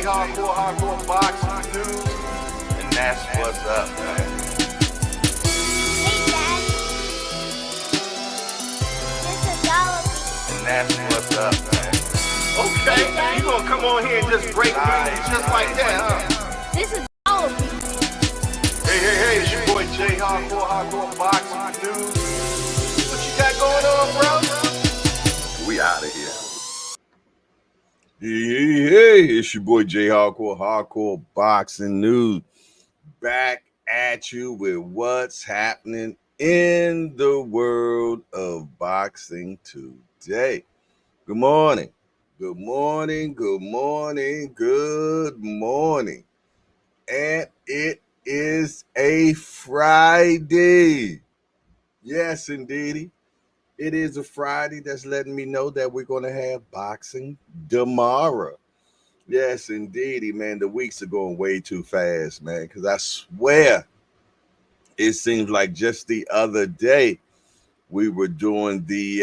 Hardcore boxing news, and that's what's up, man. And that's what's up, man. Okay, you gonna come on here and just break news just like that, huh? This is all. Hey, it's your boy Jay Hardcore boxing news. What you got going on, bro? We out of here. Hey, it's your boy Jay Hardcore boxing news. Back at you with what's happening in the world of boxing today. Good morning. And it is a Friday. Yes, indeedy. It is a Friday. That's letting me know that we're going to have boxing tomorrow. Yes, indeedy, man. The weeks are going way too fast, man, because I swear it seems like just the other day we were doing the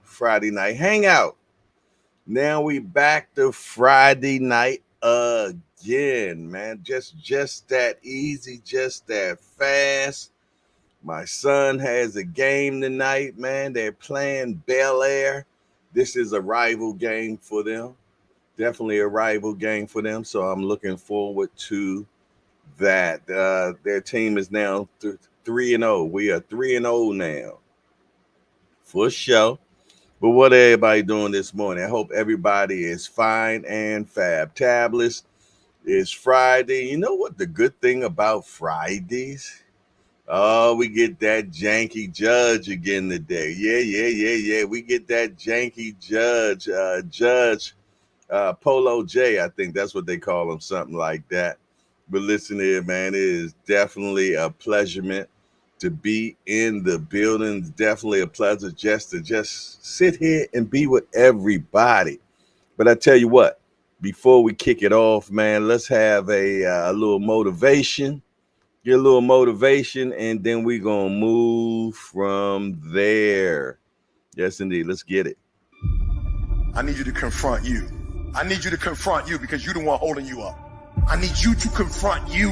Friday night hangout. Now we back to Friday night again, man. Just that easy, just that fast. My son has a game tonight, man. They're playing Bel Air. This is a rival game for them. Definitely a rival game for them. So I'm looking forward to that. Their team is now 3-0. We are 3-0 now. For sure. But what everybody doing this morning? I hope everybody is fine and fabtabulous. It's Friday. You know what the good thing about Fridays? Oh, we get that janky judge again today. Yeah. We get that janky judge, Judge Polo J. I think that's what they call him, something like that. But listen here, man, it is definitely a pleasurement to be in the building. It's definitely a pleasure to sit here and be with everybody. But I tell you what, before we kick it off, man, let's have a little motivation. Get a little motivation, and then we're going to move from there. Yes, indeed. Let's get it. I need you to confront you. I need you to confront you because you're the one holding you up. I need you to confront you.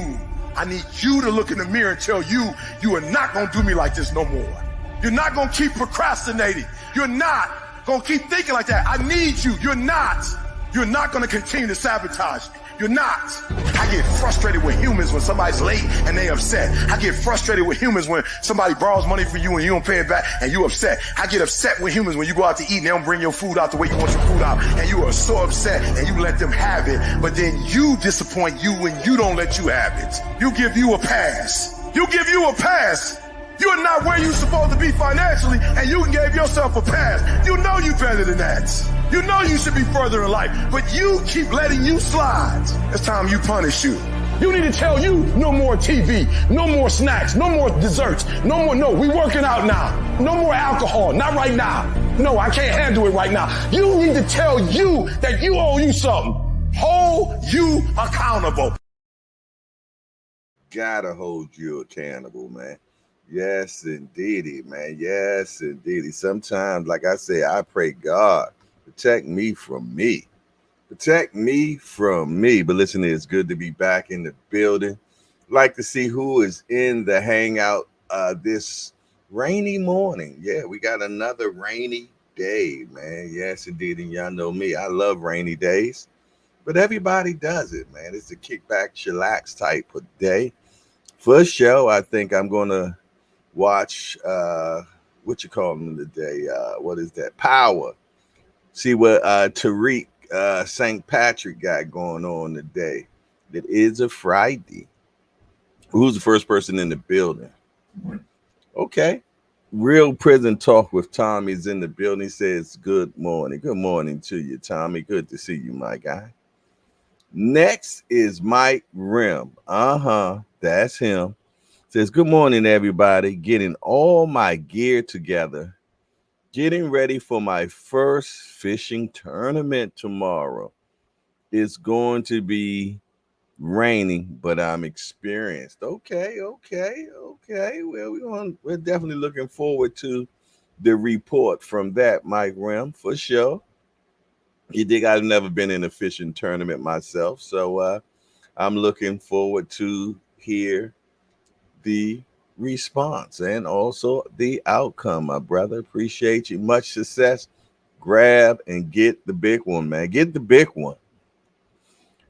I need you to look in the mirror and tell you, you are not going to do me like this no more. You're not going to keep procrastinating. You're not going to keep thinking like that. I need you. You're not. You're not going to continue to sabotage me. You're not. I get frustrated with humans when somebody's late and they upset. I get frustrated with humans when somebody borrows money from you and you don't pay it back and you upset. I get upset with humans when you go out to eat and they don't bring your food out the way you want your food out and you are so upset and you let them have it, but then you disappoint you when you don't let you have it. You give you a pass. You give you a pass. You are not where you're supposed to be financially, and you gave yourself a pass. You know you better than that. You know you should be further in life, but you keep letting you slide. It's time you punish you. You need to tell you no more TV, no more snacks, no more desserts, no, we working out now. No more alcohol, not right now. No, I can't handle it right now. You need to tell you that you owe you something. Hold you accountable. Gotta hold you accountable, man. Yes, indeedy, man. Yes, indeedy. Sometimes, like I say, I pray God, protect me from me. Protect me from me. But listen, it's good to be back in the building. Like to see who is in the hangout this rainy morning. Yeah, we got another rainy day, man. Yes, indeed. And y'all know me. I love rainy days. But everybody does it, man. It's a kickback, chillax type of day. First show, I think I'm going to watch what you call them today, what is that, Power, see what Tariq St. Patrick got going on today. It is a Friday. Who's the first person in the building? Okay, Real Prison Talk with Tommy's in the building. He says good morning to you, Tommy. Good to see you, my guy. Next is Mike Rim. That's him. Says, good morning, everybody. Getting all my gear together. Getting ready for my first fishing tournament tomorrow. It's going to be raining, but I'm experienced. Okay. Well, we're definitely looking forward to the report from that, Mike Rim, for sure. You dig? I've never been in a fishing tournament myself, so I'm looking forward to hear the response and also the outcome, my brother. Appreciate you. Much success. Grab and get the big one, man. Get the big one.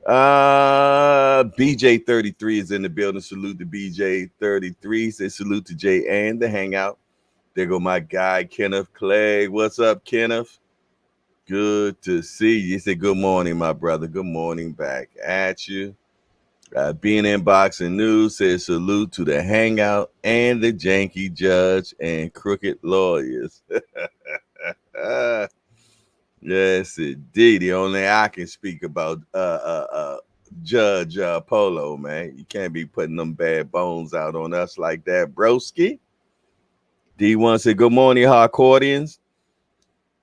BJ33 is in the building. Salute to BJ33. Say salute to Jay and the hangout. There go my guy Kenneth Clegg. What's up, Kenneth? Good to see you. Say good morning, my brother. Good morning back at you. Being in boxing news says salute to the hangout and the janky judge and crooked lawyers. Yes, indeed. The only I can speak about Judge Polo, man. You can't be putting them bad bones out on us like that, broski. D1 said, good morning, Harcourtians.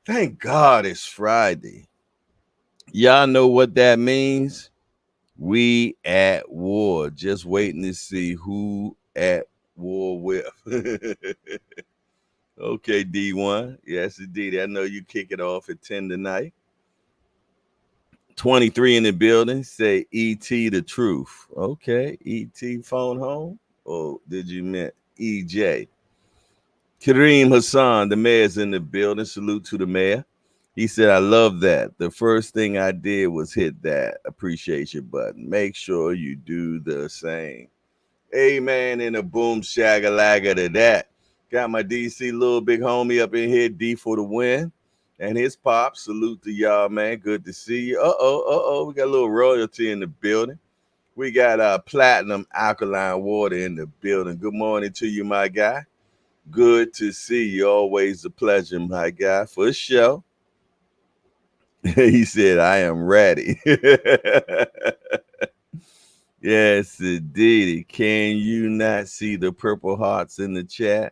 Thank God it's Friday. Y'all know what that means? We at war. Just waiting to see who at war with. Okay, D1. Yes, indeed. I know you kick it off at 10 tonight. 23 in the building. Say ET the truth. Okay. ET phone home. Or did you mean EJ? Kareem Hassan, the mayor's in the building. Salute to the mayor. He said, I love that. The first thing I did was hit that appreciation button. Make sure you do the same. Amen and a boom shagalaga to that. Got my DC little big homie up in here, D for the win. And his pop. Salute to y'all, man. Good to see you. Uh-oh. We got a little royalty in the building. We got platinum alkaline water in the building. Good morning to you, my guy. Good to see you. Always a pleasure, my guy. For sure. He said, I am ready. Yes, indeed. Can you not see the purple hearts in the chat?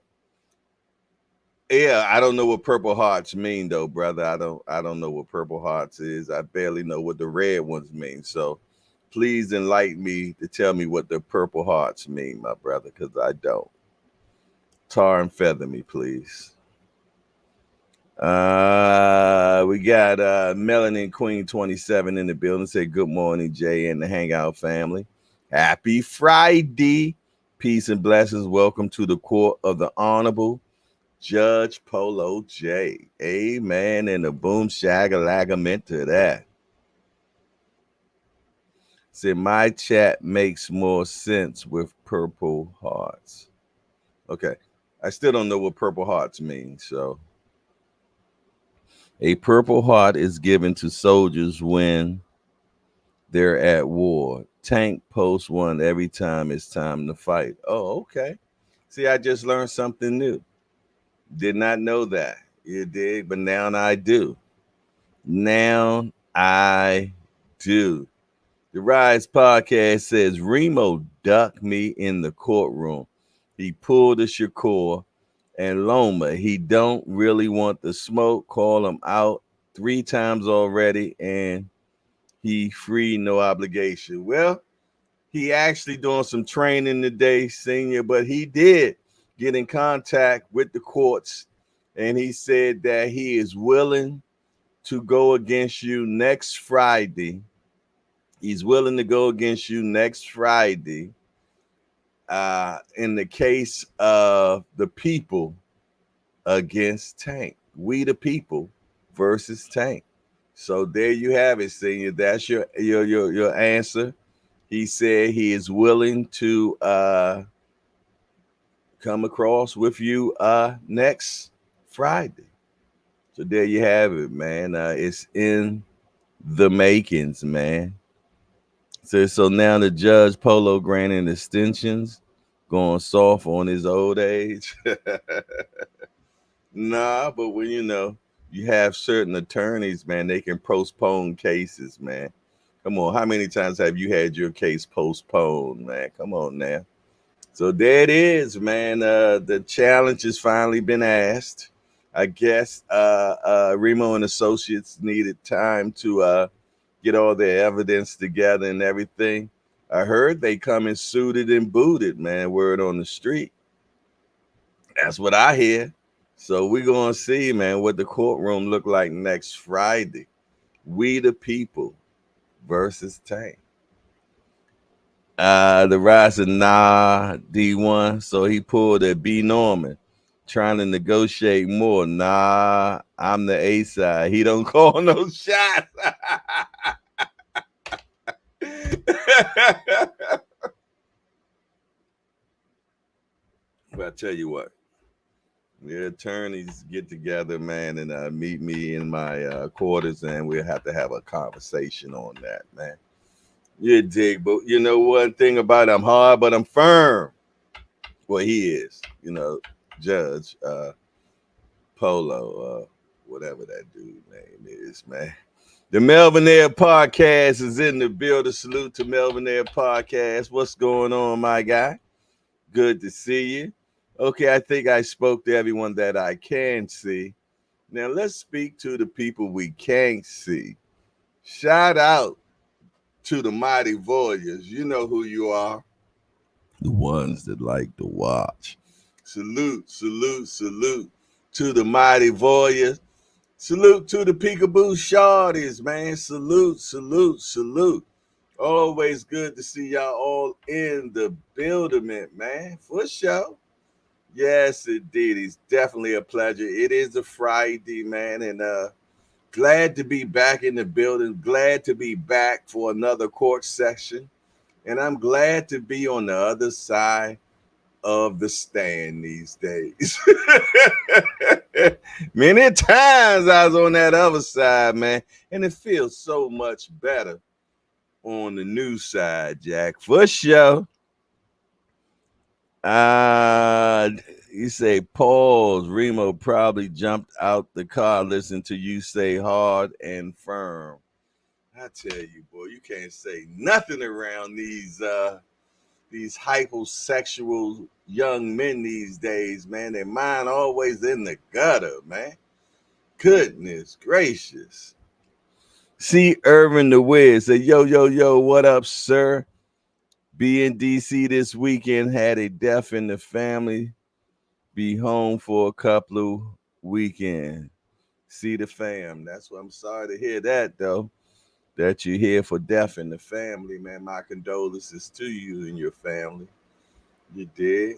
Yeah, I don't know what purple hearts mean though, brother. I don't know what purple hearts is. I barely know what the red ones mean. So please enlighten me to tell me what the purple hearts mean, my brother, because I don't. Tar and feather me, please. We got Melanin Queen 27 in the building. Say good morning, Jay and the Hangout family. Happy Friday. Peace and blessings. Welcome to the court of the Honorable Judge Polo J. Amen. And the boom shagalaga meant to that. Say my chat makes more sense with purple hearts. Okay. I still don't know what purple hearts mean, so. A purple heart is given to soldiers when they're at war. Tank posts one every time it's time to fight. Oh, okay. See, I just learned something new. Did not know that. You did, but now I do. Now I do. The Rise podcast says Remo ducked me in the courtroom. He pulled a Shakur and Loma. He don't really want the smoke. Call him out 3 times already, and he free, no obligation. Well, he actually doing some training today, senior, but he did get in contact with the courts, and he said that he is willing to go against you next Friday. He's willing to go against you next Friday in the case of the people against Tank. We the people versus Tank. So there you have it, senior. That's your answer. He said he is willing to come across with you next Friday. So there you have it, man. It's in the makings, man. So now the judge Polo granting extensions, going soft on his old age. Nah, but when you have certain attorneys, man, they can postpone cases, man. Come on, how many times have you had your case postponed, man? Come on now. So there it is, man. The challenge has finally been asked. I guess Remo and Associates needed time to get all their evidence together and everything. I heard they come in suited and booted, man. Word on the street. That's what I hear. So we're gonna see, man, what the courtroom look like next Friday. We the People versus Tank. The rise of Nah D1, so he pulled a B Norman, trying to negotiate more. Nah, I'm the A side. He don't call no shots. But I tell you what, the attorneys get together, man, and meet me in my quarters, and we'll have to have a conversation on that, man. You dig, but you know one thing about it, I'm hard, but I'm firm. Well, he is, Judge Polo, whatever that dude name is, man. The Melvin Air Podcast is in the building. Salute to Melvin Air Podcast. What's going on, my guy? Good to see you. Okay, I think I spoke to everyone that I can see. Now let's speak to the people we can't see. Shout out to the mighty warriors. You know who you are. The ones that like to watch. Salute, salute, salute to the mighty warriors. Salute to the peekaboo shorties, man. Salute, salute, salute. Always good to see y'all all in the building, man. For sure. Yes, indeed. It's definitely a pleasure. It is a Friday, man, and glad to be back in the building. Glad to be back for another court session. And I'm glad to be on the other side of the stand these days. Many times I was on that other side, man, and it feels so much better on the new side, Jack. For sure. Uh, you say, pause. Remo probably jumped out the car listening to you say hard and firm. I tell you, boy, you can't say nothing around these hyposexual young men these days, man. Their mind always in the gutter, man. Goodness gracious. See Irvin the Wiz say, yo, yo, yo, what up, sir? Be in DC this weekend, had a death in the family. Be home for a couple of weekends. See the fam. That's what I'm sorry to hear that, though. That you're here for death in the family, man. My condolences to you and your family. You did.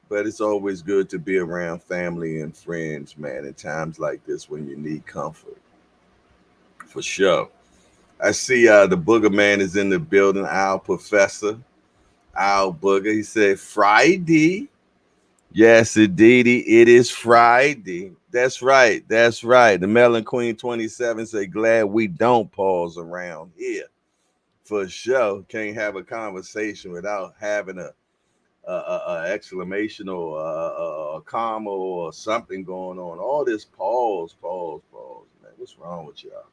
But it's always good to be around family and friends, man, in times like this when you need comfort. For sure. I see the Booger Man is in the building, our professor. Al Booger. He said, Friday. Yes, indeed. It is Friday. That's right. That's right. The Melon Queen 27 say, glad we don't pause around here. For sure. Can't have a conversation without having a exclamation or a comma or something going on. All this pause, pause, pause. Man, what's wrong with y'all?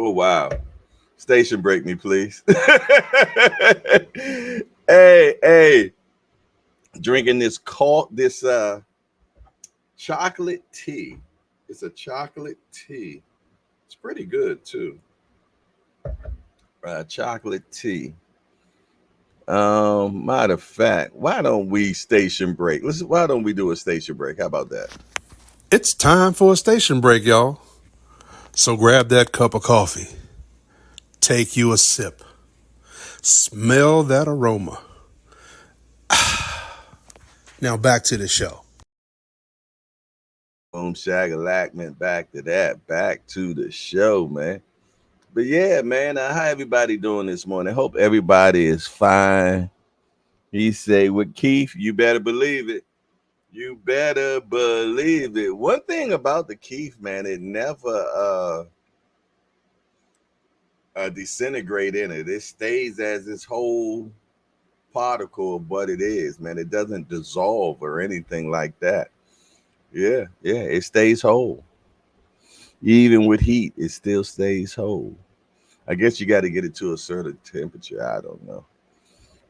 Oh, wow. Station break me, please. Hey, drinking this chocolate tea. It's a chocolate tea. It's pretty good too. Chocolate tea. Matter of fact, why don't we station break? Why don't we do a station break? How about that? It's time for a station break, y'all. So grab that cup of coffee. Take you a sip. Smell that aroma. Now back to the show. Boom shagalak, man. Back to that. Back to the show, man. But yeah, man, how everybody doing this morning? Hope everybody is fine. He say, with Keith, you better believe it. You better believe it. One thing about the Keith, man, it never disintegrate in it. It stays as this whole particle of what it is, man. It doesn't dissolve or anything like that. Yeah, it stays whole. Even with heat, it still stays whole. I guess you got to get it to a certain temperature. I don't know.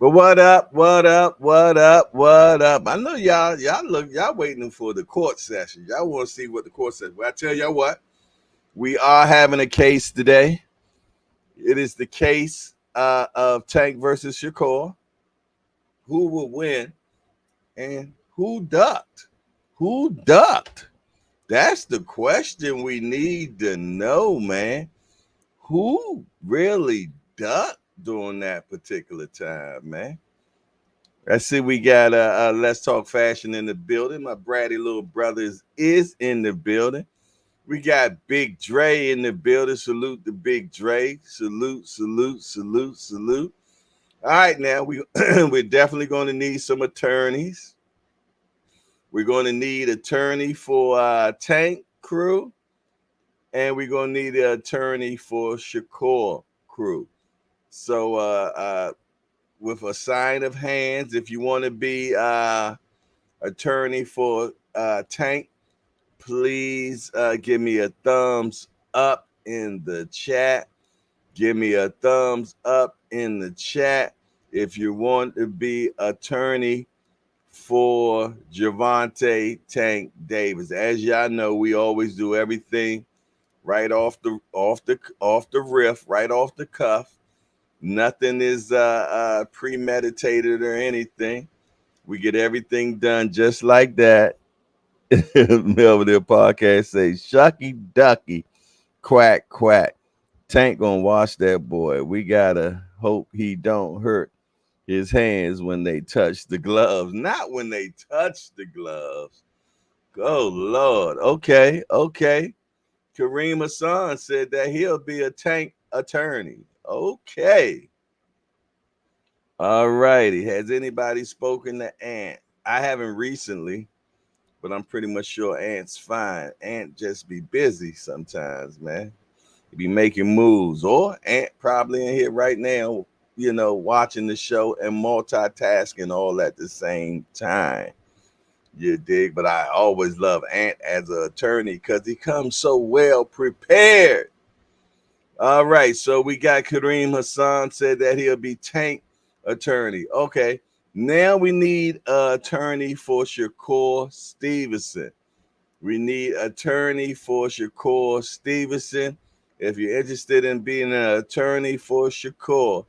But what up? What up? What up? What up? I know y'all waiting for the court session. Y'all want to see what the court session. Well, I tell y'all what, we are having a case today. It is the case of Tank versus Shakur. Who will win and who ducked? Who ducked? That's the question we need to know, man. Who really ducked during that particular time, man? I see we got Let's Talk Fashion in the building. My bratty little brothers is in the building. We got Big Dre in the building. Salute the Big Dre. Salute, salute, salute, salute. All right, now we're definitely going to need some attorneys. We're going to need attorney for Tank Crew, and we're going to need an attorney for Shakur Crew. So, with a sign of hands, if you want to be attorney for Tank, please give me a thumbs up in the chat. Give me a thumbs up in the chat if you want to be attorney for Javante Tank Davis. As y'all know, we always do everything right off the riff, right off the cuff. Nothing is premeditated or anything. We get everything done just like that. Melvin podcast say shucky ducky quack quack. Tank gonna watch that boy. We gotta hope he don't hurt his hands when they touch the gloves. Not when they touch the gloves. Oh Lord. Okay, okay. Kareem Hassan said that he'll be a Tank attorney. Okay. All righty. Has anybody spoken to Ant? I haven't recently, but I'm pretty much sure Ant's fine. Ant just be busy sometimes, man. He be making moves. Or Ant probably in here right now, watching the show and multitasking all at the same time. You dig? But I always love Ant as an attorney because he comes so well prepared. All right, so we got Kareem Hassan said that he'll be Tank attorney. Okay, now we need an attorney for Shakur Stevenson. We need attorney for Shakur Stevenson. If you're interested in being an attorney for Shakur,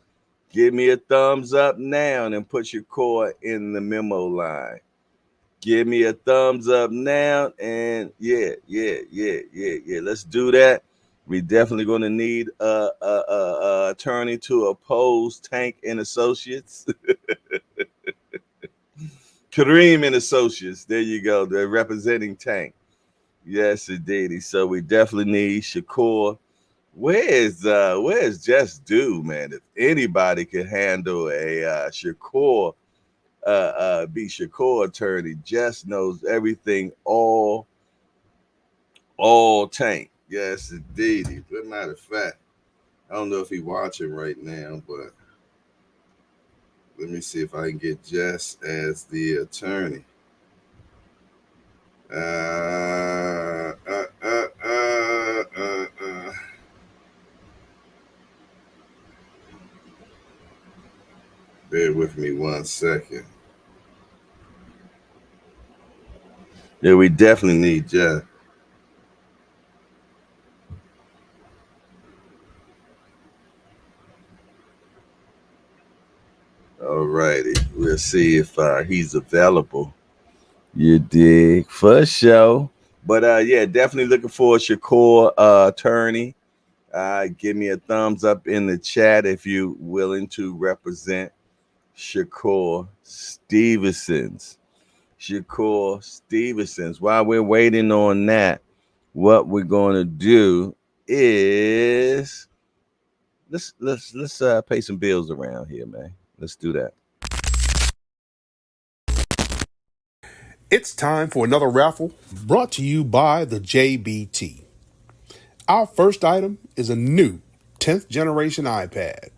give me a thumbs up now and put Shakur in the memo line. Give me a thumbs up now and yeah. Let's do that. We definitely going to need a attorney to oppose Tank and Associates. Kareem and Associates. There you go. They're representing Tank. Yes, indeed. So we definitely need Shakur. Where's Just Do, man? If anybody can handle a Shakur, be Shakur attorney, Just knows everything all Tank. Yes, indeed. As a matter of fact, I don't know if he's watching right now, but let me see if I can get Jess as the attorney. Bear with me 1 second. Yeah, we definitely need Jess. All righty. We'll see if he's available. You dig? For sure. But yeah, definitely looking for a Shakur attorney. Give me a thumbs up in the chat if you're willing to represent Shakur Stevenson's. Shakur Stevenson's. While we're waiting on that, what we're going to do is let's pay some bills around here, man. Let's do that. It's time for another raffle brought to you by the JBT. Our first item is a new 10th generation iPad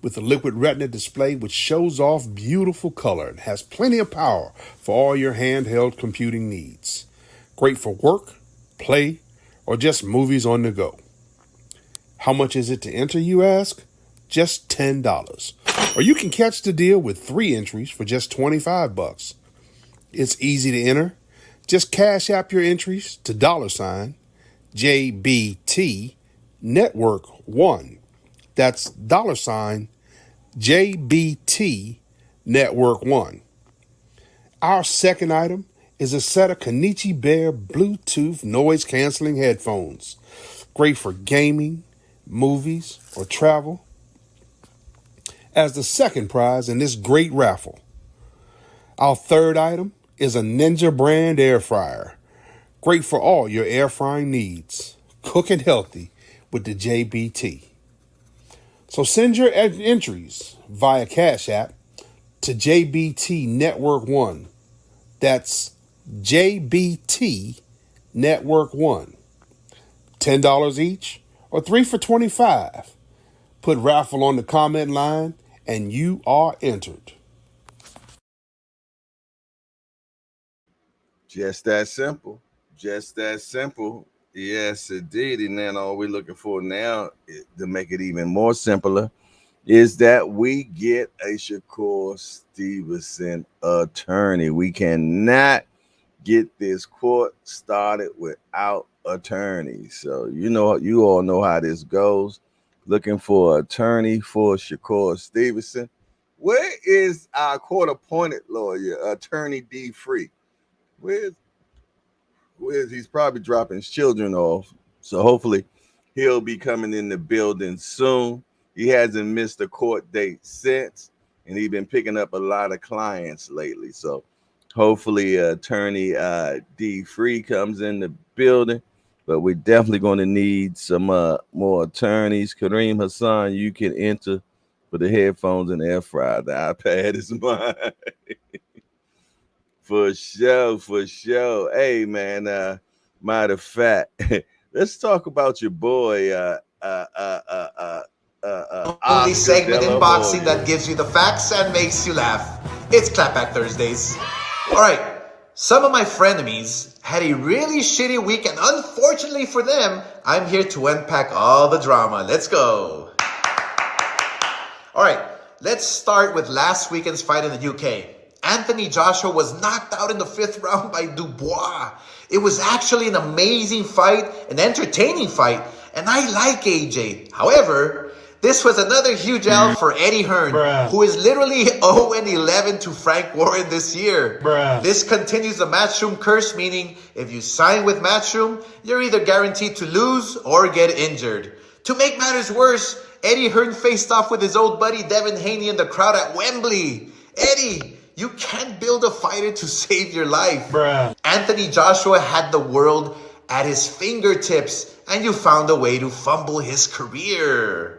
with a liquid retina display which shows off beautiful color and has plenty of power for all your handheld computing needs. Great for work, play, or just movies on the go. How much is it to enter, you ask? Just $10. Or you can catch the deal with 3 entries for just $25. It's easy to enter. Just cash app your entries to $JBT Network 1. That's $JBT Network 1. Our second item is a set of Kenichi Bear Bluetooth noise-canceling headphones. Great for gaming, movies, or travel. As the second prize in this great raffle, our third item is a Ninja brand air fryer. Great for all your air frying needs. Cooking healthy with the JBT. So send your entries via Cash App to JBT Network 1. That's JBT Network 1. $10 each or 3 for $25. Put raffle on the comment line and you are entered. Just that simple. Just that simple. Yes, indeed. And then all we're looking for now to make it even more simpler is that we get a Shakur Stevenson attorney. We cannot get this court started without attorneys. So you all know how this goes. Looking for an attorney for Shakur Stevenson. Where is our court-appointed lawyer, Attorney D. Free? Where's he's probably dropping his children off. So hopefully he'll be coming in the building soon. He hasn't missed a court date since, and he's been picking up a lot of clients lately. So hopefully attorney D Free comes in the building. But we're definitely going to need some more attorneys. Kareem Hassan, you can enter for the headphones and air fryer. The iPad is mine. For sure. Hey, man, matter of fact, let's talk about your boy, Only Oscar segment De in La boxing Hoya. that gives you the facts and makes you laugh. It's Clapback Thursdays. Alright, some of my frenemies had a really shitty week, and unfortunately for them, I'm here to unpack all the drama. Let's go. Alright, let's start with last weekend's fight in the UK. Anthony Joshua was knocked out in the 5th round by Dubois. It was actually an amazing fight, an entertaining fight, and I like AJ. However, this was another huge L for Eddie Hearn, who is literally 0-11 to Frank Warren this year. This continues the Matchroom curse, meaning if you sign with Matchroom, you're either guaranteed to lose or get injured. To make matters worse, Eddie Hearn faced off with his old buddy Devin Haney in the crowd at Wembley. Eddie, you can't build a fighter to save your life. Anthony Joshua had the world at his fingertips, and you found a way to fumble his career.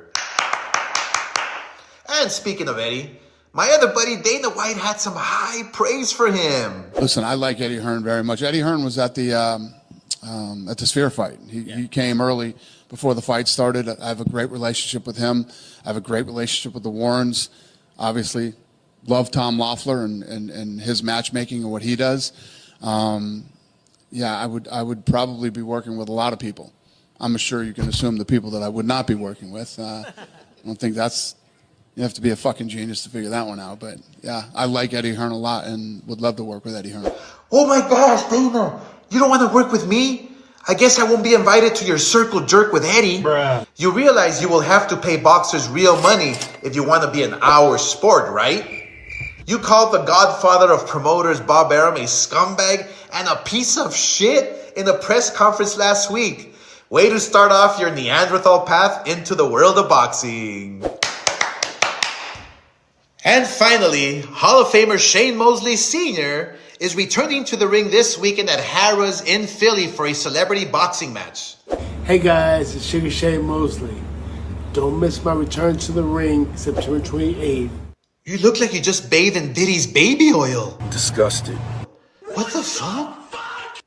And speaking of Eddie, my other buddy Dana White had some high praise for him. Listen, I like Eddie Hearn very much. Eddie Hearn was at the Sphere fight. He came early before the fight started. I have a great relationship with him. I have a great relationship with the Warrens. Obviously, love Tom Loeffler and his matchmaking and what he does. I would probably be working with a lot of people. I'm sure you can assume the people that I would not be working with. I don't think that's... You have to be a fucking genius to figure that one out. But yeah, I like Eddie Hearn a lot and would love to work with Eddie Hearn. Oh my gosh, Dana, you don't want to work with me? I guess I won't be invited to your circle jerk with Eddie. You realize you will have to pay boxers real money if you want to be an hour sport, right? You called the godfather of promoters, Bob Arum, a scumbag and a piece of shit in a press conference last week. Way to start off your Neanderthal path into the world of boxing. And finally, Hall of Famer Shane Mosley Sr. is returning to the ring this weekend at Harrah's in Philly for a celebrity boxing match. Hey guys, it's Sugar Shane Mosley. Don't miss my return to the ring September 28th. You look like you just bathed in Diddy's baby oil. Disgusted. What the fuck?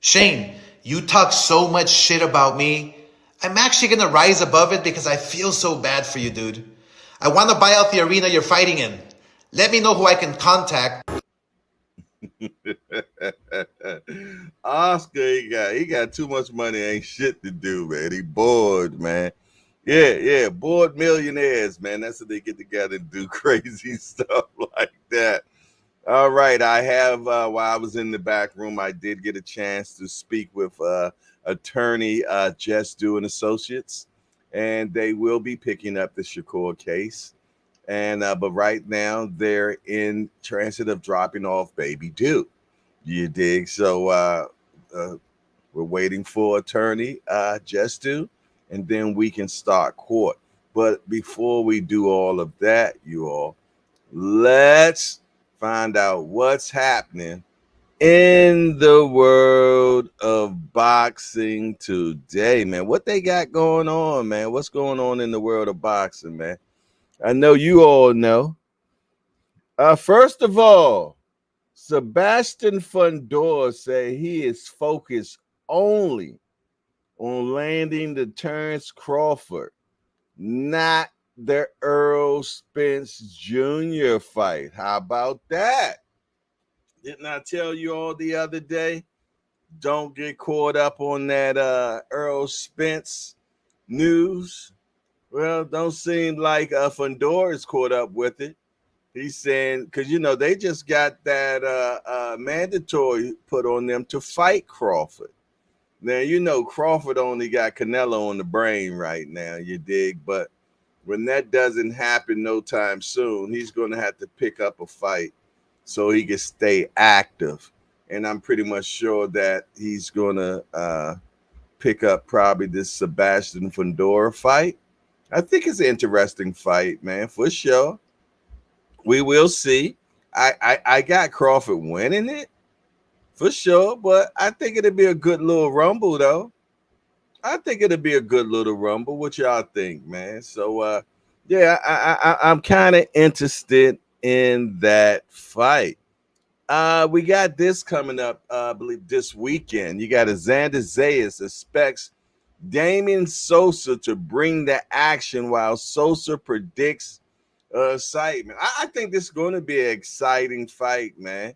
Shane, you talk so much shit about me. I'm actually gonna rise above it because I feel so bad for you, dude. I want to buy out the arena you're fighting in. Let me know who I can contact. Oscar, he got too much money, ain't shit to do, man. He bored, man. Yeah, bored millionaires, man. That's what they get together and do crazy stuff like that. All right, I have, while I was in the back room, I did get a chance to speak with attorney Just Do and Associates, and they will be picking up the Shakur case. And but right now they're in transit of dropping off Baby Do. You dig? So uh, we're waiting for attorney just to, and then we can start court. But before we do all of that, you all, let's find out what's happening in the world of boxing today, man. What they got going on, man? What's going on in the world of boxing, man? I know you all know. First of all, Sebastian Fundora say he is focused only on landing the Terrence Crawford, not the Earl Spence Jr. fight. How about that? Didn't I tell you all the other day? Don't get caught up on that Earl Spence news. Well, don't seem like Fundora is caught up with it. He's saying because they just got that mandatory put on them to fight Crawford. Now Crawford only got Canelo on the brain right now. You dig? But when that doesn't happen no time soon, he's going to have to pick up a fight so he can stay active. And I'm pretty much sure that he's going to pick up probably this Sebastian Fundora fight. I think it's an interesting fight, man, for sure. We will see. I got Crawford winning it for sure, but I think it'll be a good little rumble, though. I think it'll be a good little rumble. What y'all think, man? So, yeah, I'm kind of interested in that fight. We got this coming up, I believe, this weekend. You got a Xander Zayas expects Damian Sosa to bring the action while Sosa predicts excitement. I think this is going to be an exciting fight, man.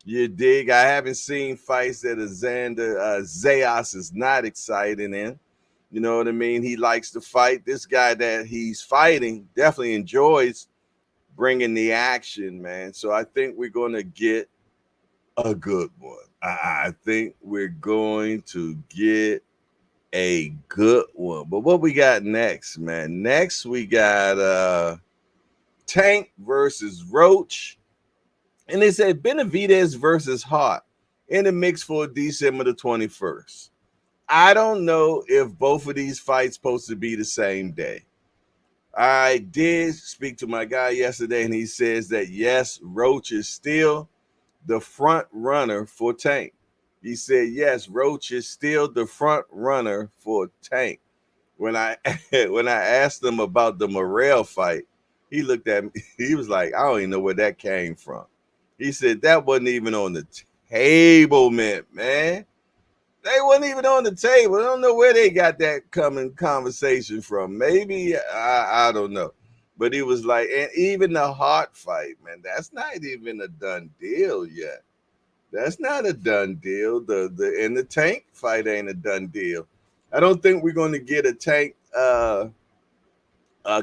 You dig? I haven't seen fights that Xander Zayas is not excited in. You know what I mean? He likes to fight. This guy that he's fighting definitely enjoys bringing the action, man. So I think we're going to get a good one. I think we're going to get a good one. But what we got next, man? Next we got Tank versus Roach. And they said Benavidez versus Hart in the mix for December the 21st. I don't know if both of these fights supposed to be the same day. I did speak to my guy yesterday, and he says that yes, Roach is still the front runner for Tank. He said yes, Roach is still the front runner for Tank. When I when I asked him about the Morrell fight, he looked at me. He was like, "I don't even know where that came from." He said that wasn't even on the table, man. They wasn't even on the table. I don't know where they got that coming conversation from. Maybe I don't know. But he was like, and even the Hart fight, man, that's not even a done deal yet. That's not a done deal. The Tank fight ain't a done deal. I don't think we're going to get a Tank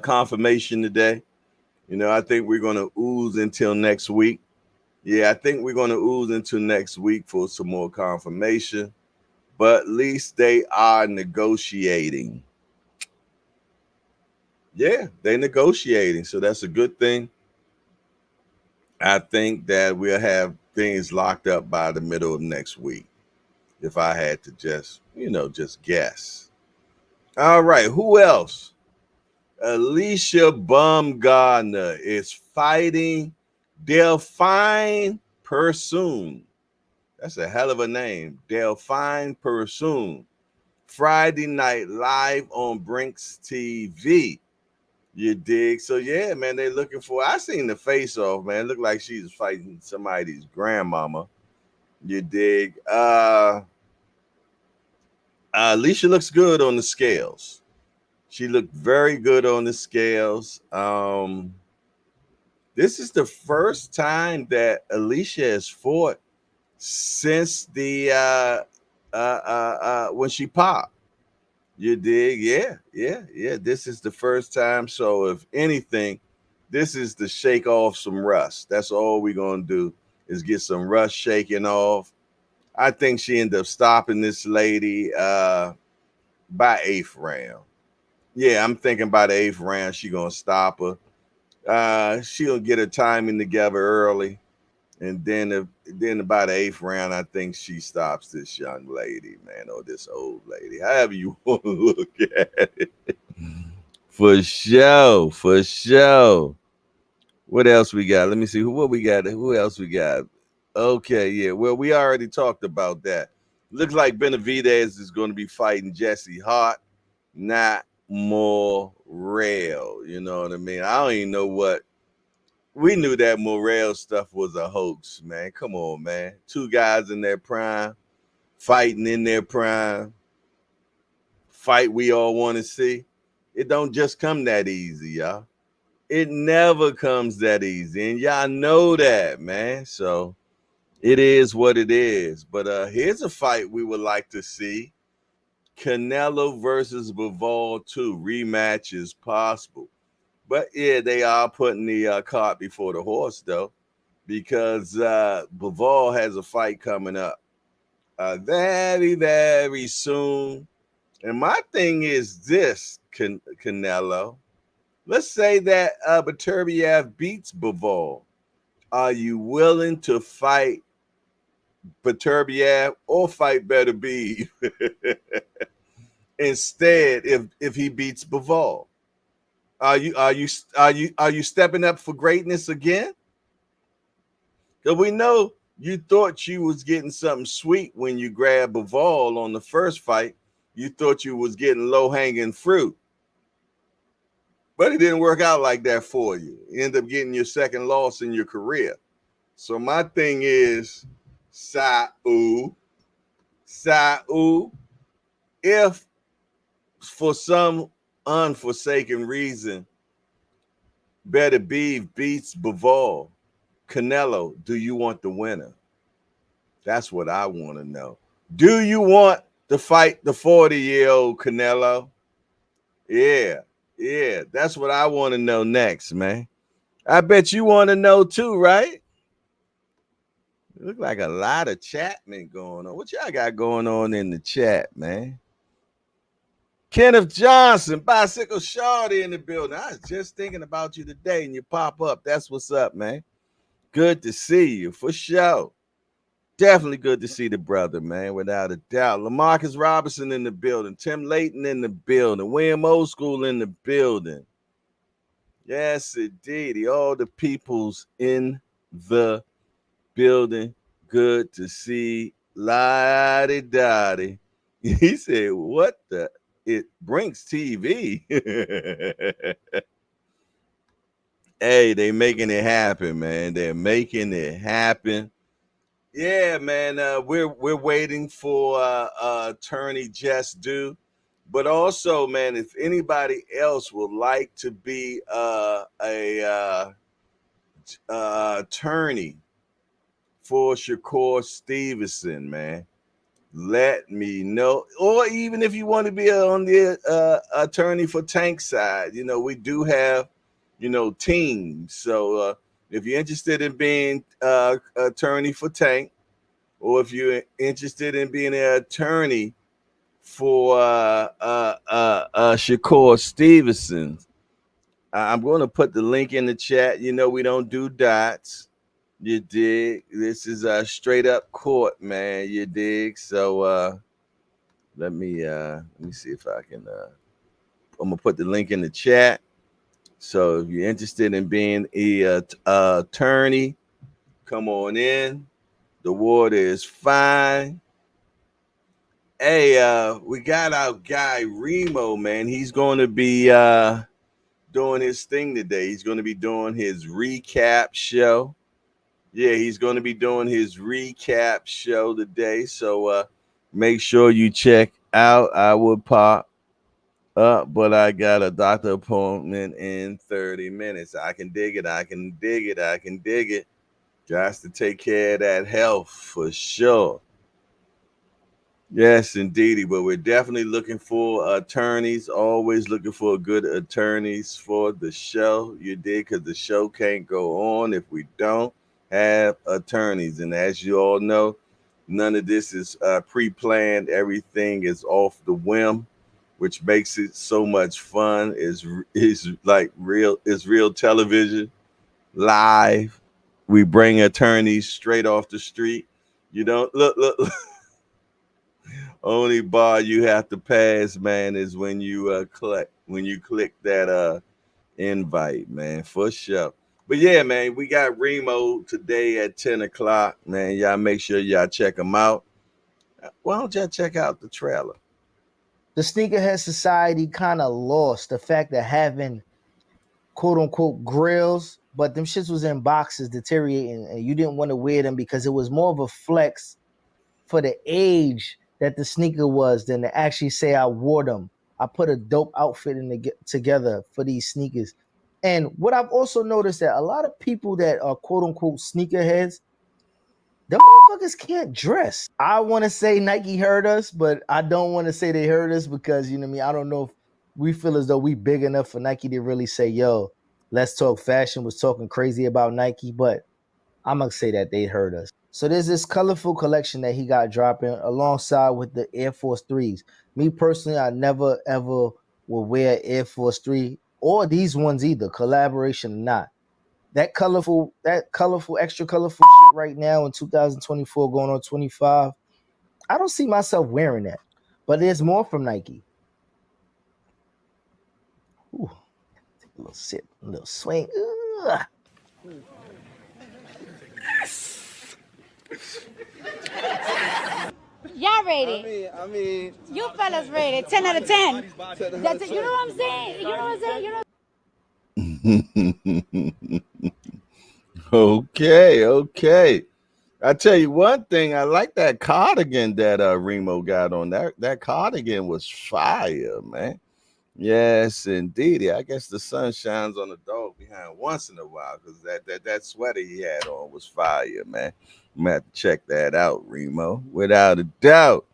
confirmation today. I think we're going to ooze until next week. Yeah, I think we're going to ooze until next week for some more confirmation. But at least they are negotiating. Yeah, they're negotiating. So that's a good thing. I think that we'll have things locked up by the middle of next week. If I had to just guess. All right, who else? Alicia Baumgartner is fighting Delphine Persoon. That's a hell of a name. Delphine Persoon. Friday night live on Brinks TV. You dig? So yeah, man, they're looking for. I seen the face off, man. It looked like she's fighting somebody's grandmama. You dig? Alicia looks good on the scales. She looked very good on the scales. This is the first time that Alicia has fought since the when she popped. You dig? Yeah. This is the first time. So if anything, this is to shake off some rust. That's all we're gonna do is get some rust shaken off. I think she ended up stopping this lady by 8th round. Yeah, I'm thinking by the 8th round, she gonna stop her. She'll get her timing together early, And then about the eighth round, I think she stops this young lady, man, or this old lady, however you want to look at it. For sure, for sure. What else we got? Let me see what we got. Who else we got? Okay, yeah. Well, we already talked about that. Looks like Benavidez is going to be fighting Jesse Hart, not Morrell. You know what I mean? I don't even know what we knew that Morrell stuff was a hoax, man. Come on, man. Two guys in their prime, fighting in their prime, fight we all want to see. It don't just come that easy, y'all. It never comes that easy. And y'all know that, man. So it is what it is. But here's a fight we would like to see. Canelo versus Bivol 2. Rematch is possible. But yeah, they are putting the cart before the horse, though, because Bivol has a fight coming up very, very soon. And my thing is this, Canelo. Let's say that Beterbiev beats Bivol. Are you willing to fight Beterbiev or fight Beterbiev instead if he beats Bivol? Are you stepping up for greatness again? Because we know you thought you was getting something sweet when you grabbed Bivol on the first fight. You thought you was getting low hanging fruit, but it didn't work out like that for you. You end up getting your second loss in your career. So my thing is, Saul, if for some unforsaken reason Beterbiev beats Bivol, Canelo, do you want the winner? That's what I want to know. Do you want to fight the 40-year-old Canelo? Yeah, yeah. That's what I want to know next, man. I bet you want to know too, right? It look like a lot of chatting going on. What y'all got going on in the chat, man? Kenneth Johnson, Bicycle Shorty in the building. I was just thinking about you today and you pop up. That's what's up, man. Good to see you, for sure. Definitely good to see the brother, man, without a doubt. LaMarcus Robinson in the building. Tim Layton in the building. William Old School in the building. Yes, indeed. All the peoples in the building. Good to see Lottie Dottie. He said, what the? It brings TV. Hey, they making it happen, man. They're making it happen. Yeah, man. We're waiting for attorney Just Do. But also, man, if anybody else would like to be a attorney for Shakur Stevenson, man, let me know. Or even if you want to be on the attorney for Tank side, we do have, teams. So if you're interested in being attorney for Tank, or if you're interested in being an attorney for Shakur Stevenson, I'm going to put the link in the chat. We don't do dots. You dig? This is a straight up court, man. You dig? So let me see if I can. I'm gonna put the link in the chat. So if you're interested in being a attorney, come on in. The water is fine. Hey, we got our guy Remo, man. He's going to be doing his thing today. He's going to be doing his recap show. Yeah, he's going to be doing his recap show today. So make sure you check out. I will pop up, but I got a doctor appointment in 30 minutes. I can dig it. I can dig it. I can dig it. Got to take care of that health for sure. Yes, indeedy. But we're definitely looking for attorneys, always looking for good attorneys for the show. You did, because the show can't go on if we don't have attorneys. And as you all know, none of this is pre-planned. Everything is off the whim, which makes it so much fun. Is like real television, live. We bring attorneys straight off the street. You don't look. Only bar you have to pass, man, is when you click that invite, man, for sure. But yeah, man, we got Remo today at 10 o'clock, man. Y'all make sure y'all check him out. Why don't y'all check out the trailer? The sneakerhead society kind of lost the fact that having quote unquote grills, but them shits was in boxes deteriorating, and you didn't want to wear them because it was more of a flex for the age that the sneaker was than to actually say I wore them. I put a dope outfit together for these sneakers. And what I've also noticed that a lot of people that are quote unquote sneakerheads, them motherfuckers can't dress. I want to say Nike heard us, but I don't want to say they heard us because, you know what I mean? I don't know if we feel as though we big enough for Nike to really say, yo, Let's Talk Fashion was talking crazy about Nike, but I'm going to say that they heard us. So there's this colorful collection that he got dropping alongside with the Air Force 3s. Me personally, I never ever will wear Air Force 3 or these ones either, collaboration or not. That colorful, extra colorful shit right now in 2024 going on 25, I don't see myself wearing that. But there's more from Nike. Ooh, take a little sip, a little swing. Ugh. Y'all ready? I mean, you fellas ready? 10 out of 10. That's it. You know what I'm saying? You know what I'm saying? Okay. I tell you one thing, I like that cardigan that Remo got on. That cardigan was fire, man. Yes, indeed. I guess the sun shines on the dog behind once in a while because that sweater he had on was fire, man. I'm gonna have to check that out, Remo, without a doubt.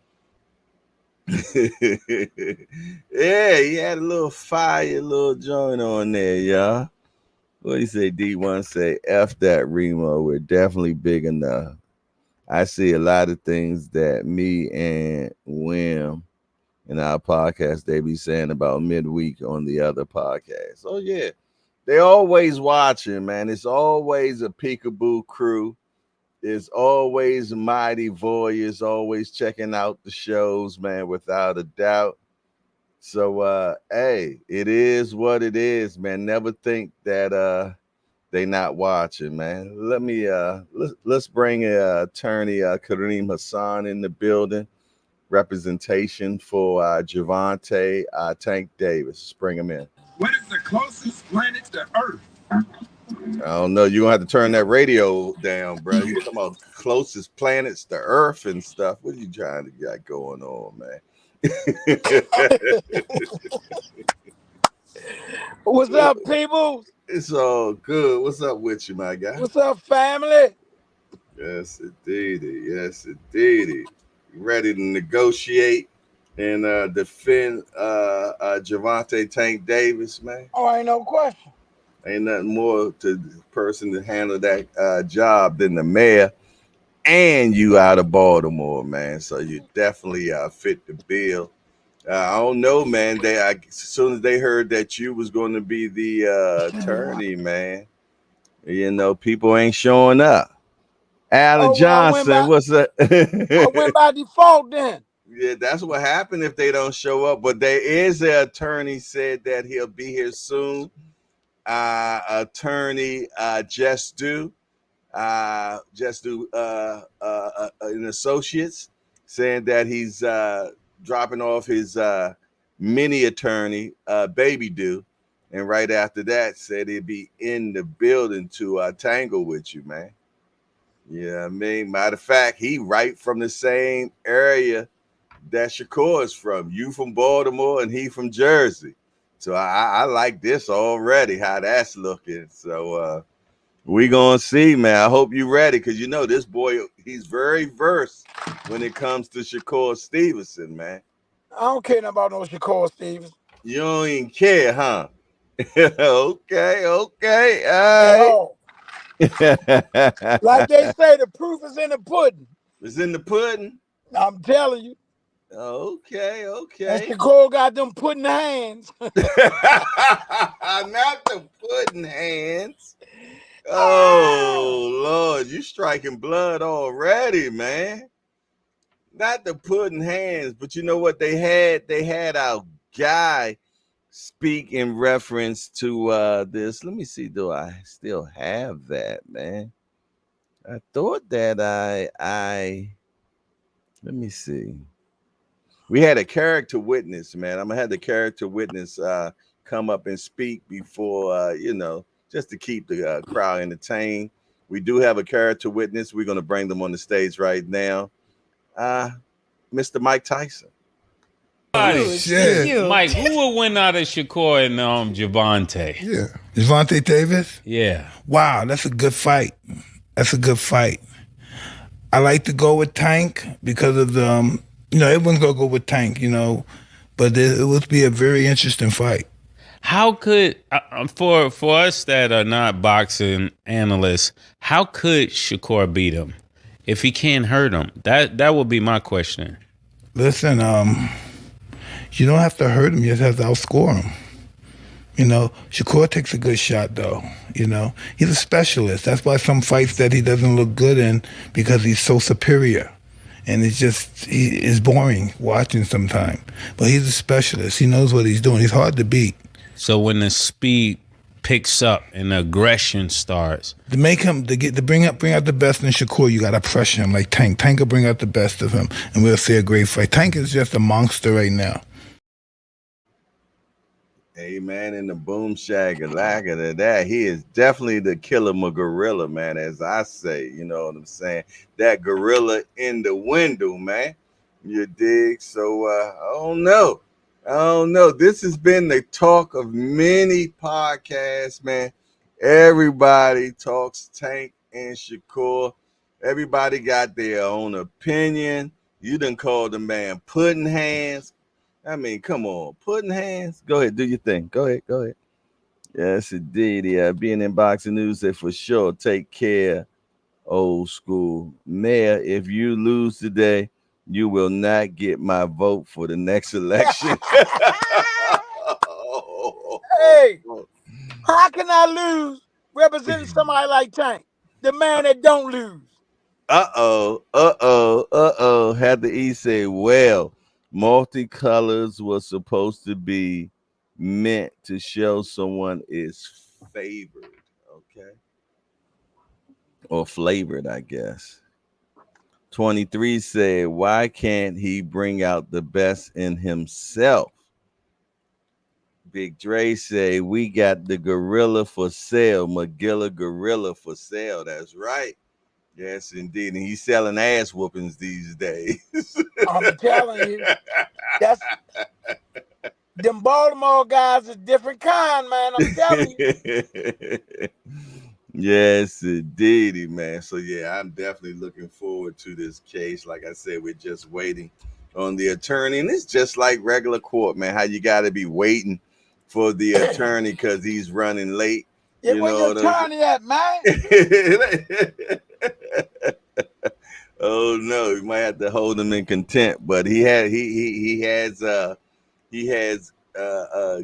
Yeah, he had a little fire, little joint on there, y'all. What do you say, D1? Say, F that, Remo. We're definitely big enough. I see a lot of things that me and Wim in our podcast they be saying about midweek on the other podcast. Oh yeah, they always watching, man. It's always a peekaboo crew. It's always mighty voyeurs, always checking out the shows, man, without a doubt. So hey, it is what it is, man. Never think that they not watching, man. Let's bring attorney Kareem Hassan in the building. Representation for Javante Tank Davis. Let's bring him in. What is the closest planet to Earth? I don't know. You're gonna have to turn that radio down, bro. You talking about closest planets to Earth and stuff. What are you trying to get going on, man? What's up, people? It's all good. What's up with you, my guy? What's up, family? Yes, indeedy. Yes, indeedy. You ready to negotiate and defend Javante Tank Davis, man? Oh, ain't no question. Ain't nothing more to the person to handle that job than the mayor and you out of Baltimore, man. So you definitely fit the bill. I don't know, man. As soon as they heard that you was going to be the attorney, man, you know, people ain't showing up. Alan Johnson, what's up? I went by default then. Yeah, that's what happened if they don't show up. But there is an attorney said that he'll be here soon. Attorney Just Do an associates, saying that he's dropping off his mini attorney, Baby Do, and right after that said he'd be in the building to tangle with you, man. Yeah, I mean, matter of fact, he right from the same area that Shakur is from. You from Baltimore and he from Jersey. So I like this already, how that's looking. So we gonna see, man. I hope you ready, because you know this boy, he's very versed when it comes to Shakur Stevenson, man. I don't care nothing about no Shakur Stevens. You don't even care, huh? Okay, all right. Like they say, the proof is in the pudding. It's in the pudding? I'm telling you. Okay. And Shakur got them pudding hands. Not the pudding hands. Oh Lord, you striking blood already, man. Not the pudding hands, but you know what they had? They had our guy speak in reference to this. Let me see, do I still have that, man? I thought that I let me see. We had a character witness, man. I'm gonna have the character witness come up and speak before just to keep the crowd entertained. We do have a character witness. We're gonna bring them on the stage right now. Uh Mr. Mike Tyson. Shit. Mike, who would win out of Shakur and Javante? Yeah. Javante Davis? Yeah. Wow, that's a good fight. That's a good fight. I like to go with Tank because of the, everyone's gonna go with Tank, but it would be a very interesting fight. How could for us that are not boxing analysts, how could Shakur beat him if he can't hurt him? That would be my question. Listen, you don't have to hurt him; you just have to outscore him. Shakur takes a good shot, though. He's a specialist. That's why some fights that he doesn't look good in, because he's so superior. And it's boring watching sometimes. But he's a specialist. He knows what he's doing. He's hard to beat. So when the speed picks up and the aggression starts, To bring out the best in Shakur, you gotta pressure him like Tank. Tank will bring out the best of him, and we'll see a great fight. Tank is just a monster right now. Hey man, in the boom shack and lack of that, he is definitely the killer gorilla, man, as I say. You know what I'm saying? That gorilla in the window, man. You dig? So I don't know. This has been the talk of many podcasts, man. Everybody talks Tank and Shakur. Everybody got their own opinion. You done called the man pudding hands. I mean, come on, pudding hands. Go ahead, do your thing. Go ahead. Yes, indeed. Yeah, being in boxing news, they for sure take care. Old school mayor. If you lose today, you will not get my vote for the next election. Hey, how can I lose representing somebody like Tank, the man that don't lose? Had the E say, well, multicolors was supposed to be meant to show someone is favored, okay? Or flavored, I guess. 23 said, why can't he bring out the best in himself? Big Dre say, we got the gorilla for sale, Magilla gorilla for sale. That's right. Yes, indeed. And he's selling ass whoopings these days. I'm telling you, that's them Baltimore guys a different kind, man. I'm telling you. Yes, indeedy, man. So yeah, I'm definitely looking forward to this case. Like I said, we're just waiting on the attorney, and it's just like regular court, man. How you got to be waiting for the attorney because he's running late. Yeah, where your attorney at, man? Oh no, you might have to hold him in contempt, but he has a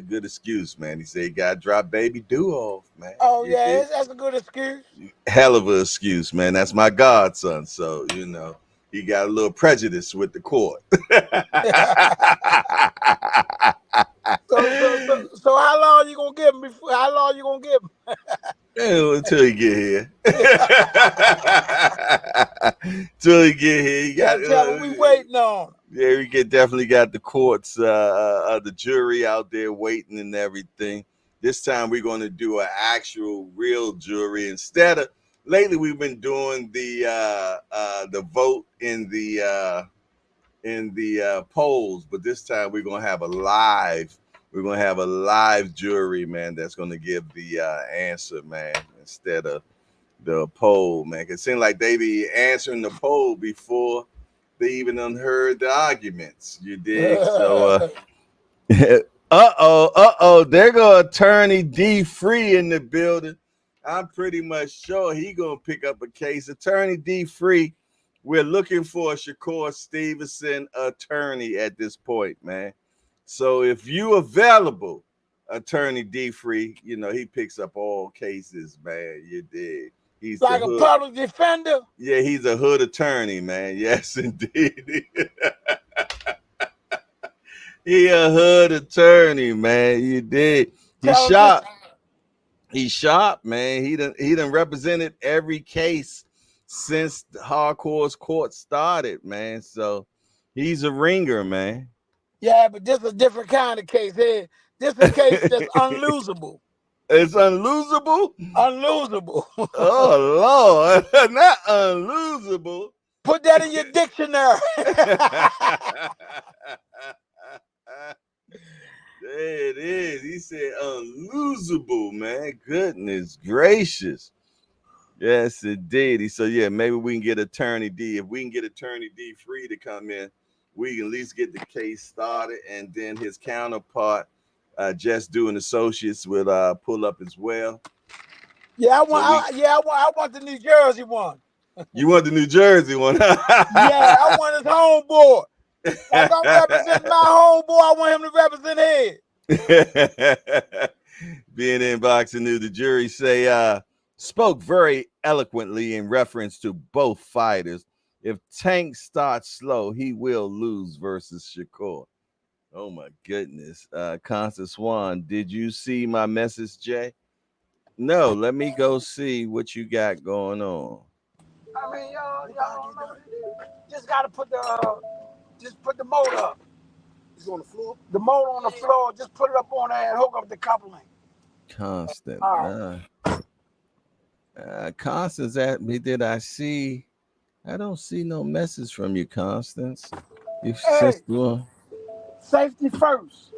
good excuse, man. He said he got to drop baby do off, man. Oh yeah, that's a good excuse. Hell of an excuse, man. That's my godson, so he got a little prejudice with the court. So how long you gonna give him? How long you gonna give him? Until he get here. Till he get here, you got. We waiting on. Yeah, we definitely got the courts, the jury out there waiting and everything. This time we're going to do an actual, real jury instead of. Lately, we've been doing the vote in the polls, but this time we're gonna have a live. We're gonna have a live jury, man. That's gonna give the answer, man, instead of the poll, man. It seems like they be answering the poll before they even unheard the arguments. You dig? So, there go Attorney D Free in the building. I'm pretty much sure he gonna pick up a case. Attorney D Free, we're looking for a Shakur Stevenson attorney at this point, man. So if you available, Attorney D Free, he picks up all cases, man. You did. He's like the a hood. public defender. Yeah, he's a hood attorney, man. Yes, indeed. He a hood attorney, man. You did. He Tell him this. shot. He's sharp, man. He done represented every case since the hardcore's court started, man. So he's a ringer, man. Yeah, but this is a different kind of case here. This is a case that's unlosable. It's unlosable? Unlosable. Oh Lord. Not unlosable. Put that in your dictionary. There it is. He said unlosable, man. Goodness gracious. Yes, it did. So yeah, maybe we can get Attorney D. If we can get Attorney D Free to come in, we can at least get the case started, and then his counterpart, Just Doing Associates, will pull up as well. Yeah, I want the New Jersey one. You want the New Jersey one? Yeah, I want his homeboy. Like I'm representing my homeboy, I want him to represent his. Being in boxing news, the jury say spoke very eloquently in reference to both fighters. If Tank starts slow, he will lose versus Shakur. Oh my goodness. Constance Swan, did you see my message, Jay? No, let me go see what you got going on. I mean, y'all don't know what to do. Just gotta put the motor up. It's on the floor? The motor on the floor, just put it up on there and hook up the coupling. Constant. All right. Constance at me. Did I see? I don't see no message from you, Constance. Safety first.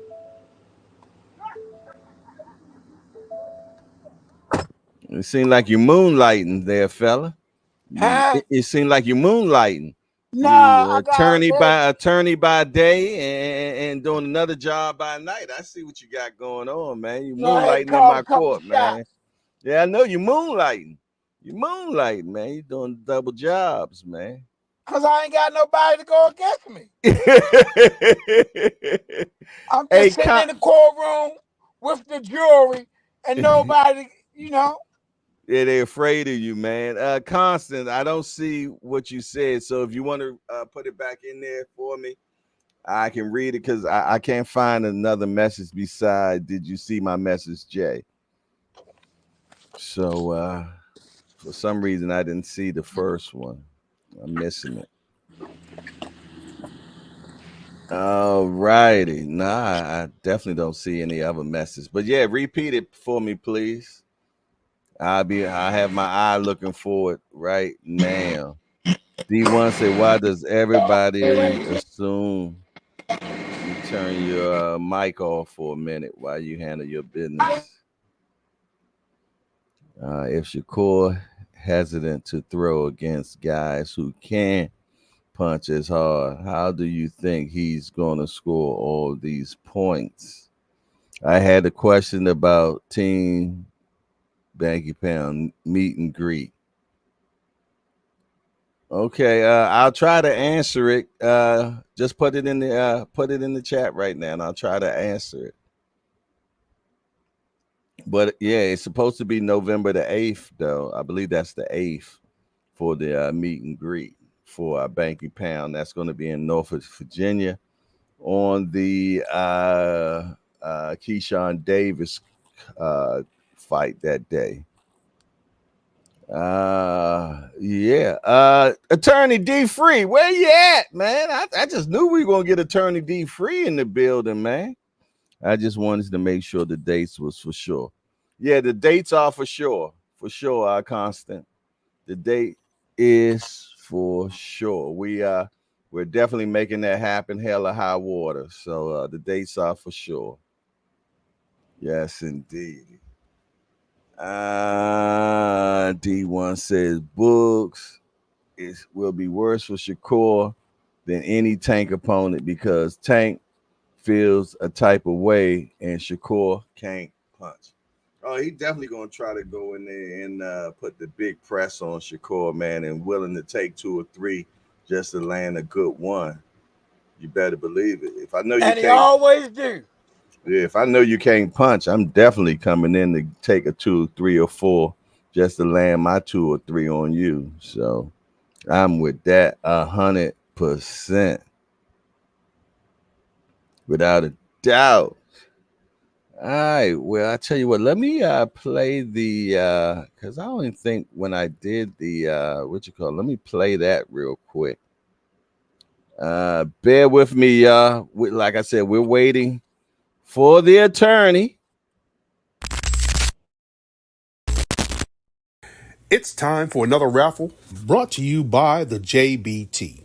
It seemed like you're moonlighting there, fella. It seemed like you're moonlighting. Nah, attorney by day and doing another job by night. I see what you got going on, man. You moonlighting in my court, man. Yeah, I know you moonlighting. You moonlighting, man. You doing double jobs, man. Cause I ain't got nobody to go against me. I'm just sitting in the courtroom with the jury and nobody, Yeah, they're afraid of you, man. Constance, I don't see what you said. So if you want to put it back in there for me, I can read it because I can't find another message besides, did you see my message, Jay? So for some reason, I didn't see the first one. I'm missing it. All righty. Nah, I definitely don't see any other message. But yeah, repeat it for me, please. I have my eye looking forward right now. D1 said, why does everybody assume you turn your mic off for a minute while you handle your business? If Shakur hesitant to throw against guys who can't punch as hard, how do you think he's going to score all these points? I had a question about Team Banky Pound meet and greet. Okay, I'll try to answer it. Just put it in the chat right now, and I'll try to answer it. But yeah, it's supposed to be November the 8th, though. I believe that's the 8th for the meet and greet for Banky Pound. That's going to be in Norfolk, Virginia, on the Keyshawn Davis fight that day. Attorney D Free, where you at, man? I just knew we were gonna get Attorney D Free in the building, man. I just wanted to make sure the dates was for sure. Yeah, the dates are for sure, Constant. The date is for sure. We're definitely making that happen, hell or high water. So the dates are for sure. Yes, indeed. D1 says Books will be worse for Shakur than any Tank opponent because Tank feels a type of way and Shakur can't punch. Oh, he definitely gonna try to go in there and put the big press on Shakur, man, and willing to take 2 or 3 just to land a good one. You better believe it. If I know you and he always do. Yeah, if I know you can't punch, I'm definitely coming in to take a 2, 3, or 4 just to land my 2 or 3 on you. So I'm with that 100%, without a doubt. All right. Well, I tell you what, let me play the cause I don't even think when I did the what you call it, let me play that real quick. Bear with me, y'all. Like I said, we're waiting for the attorney. It's time for another raffle brought to you by the JBT.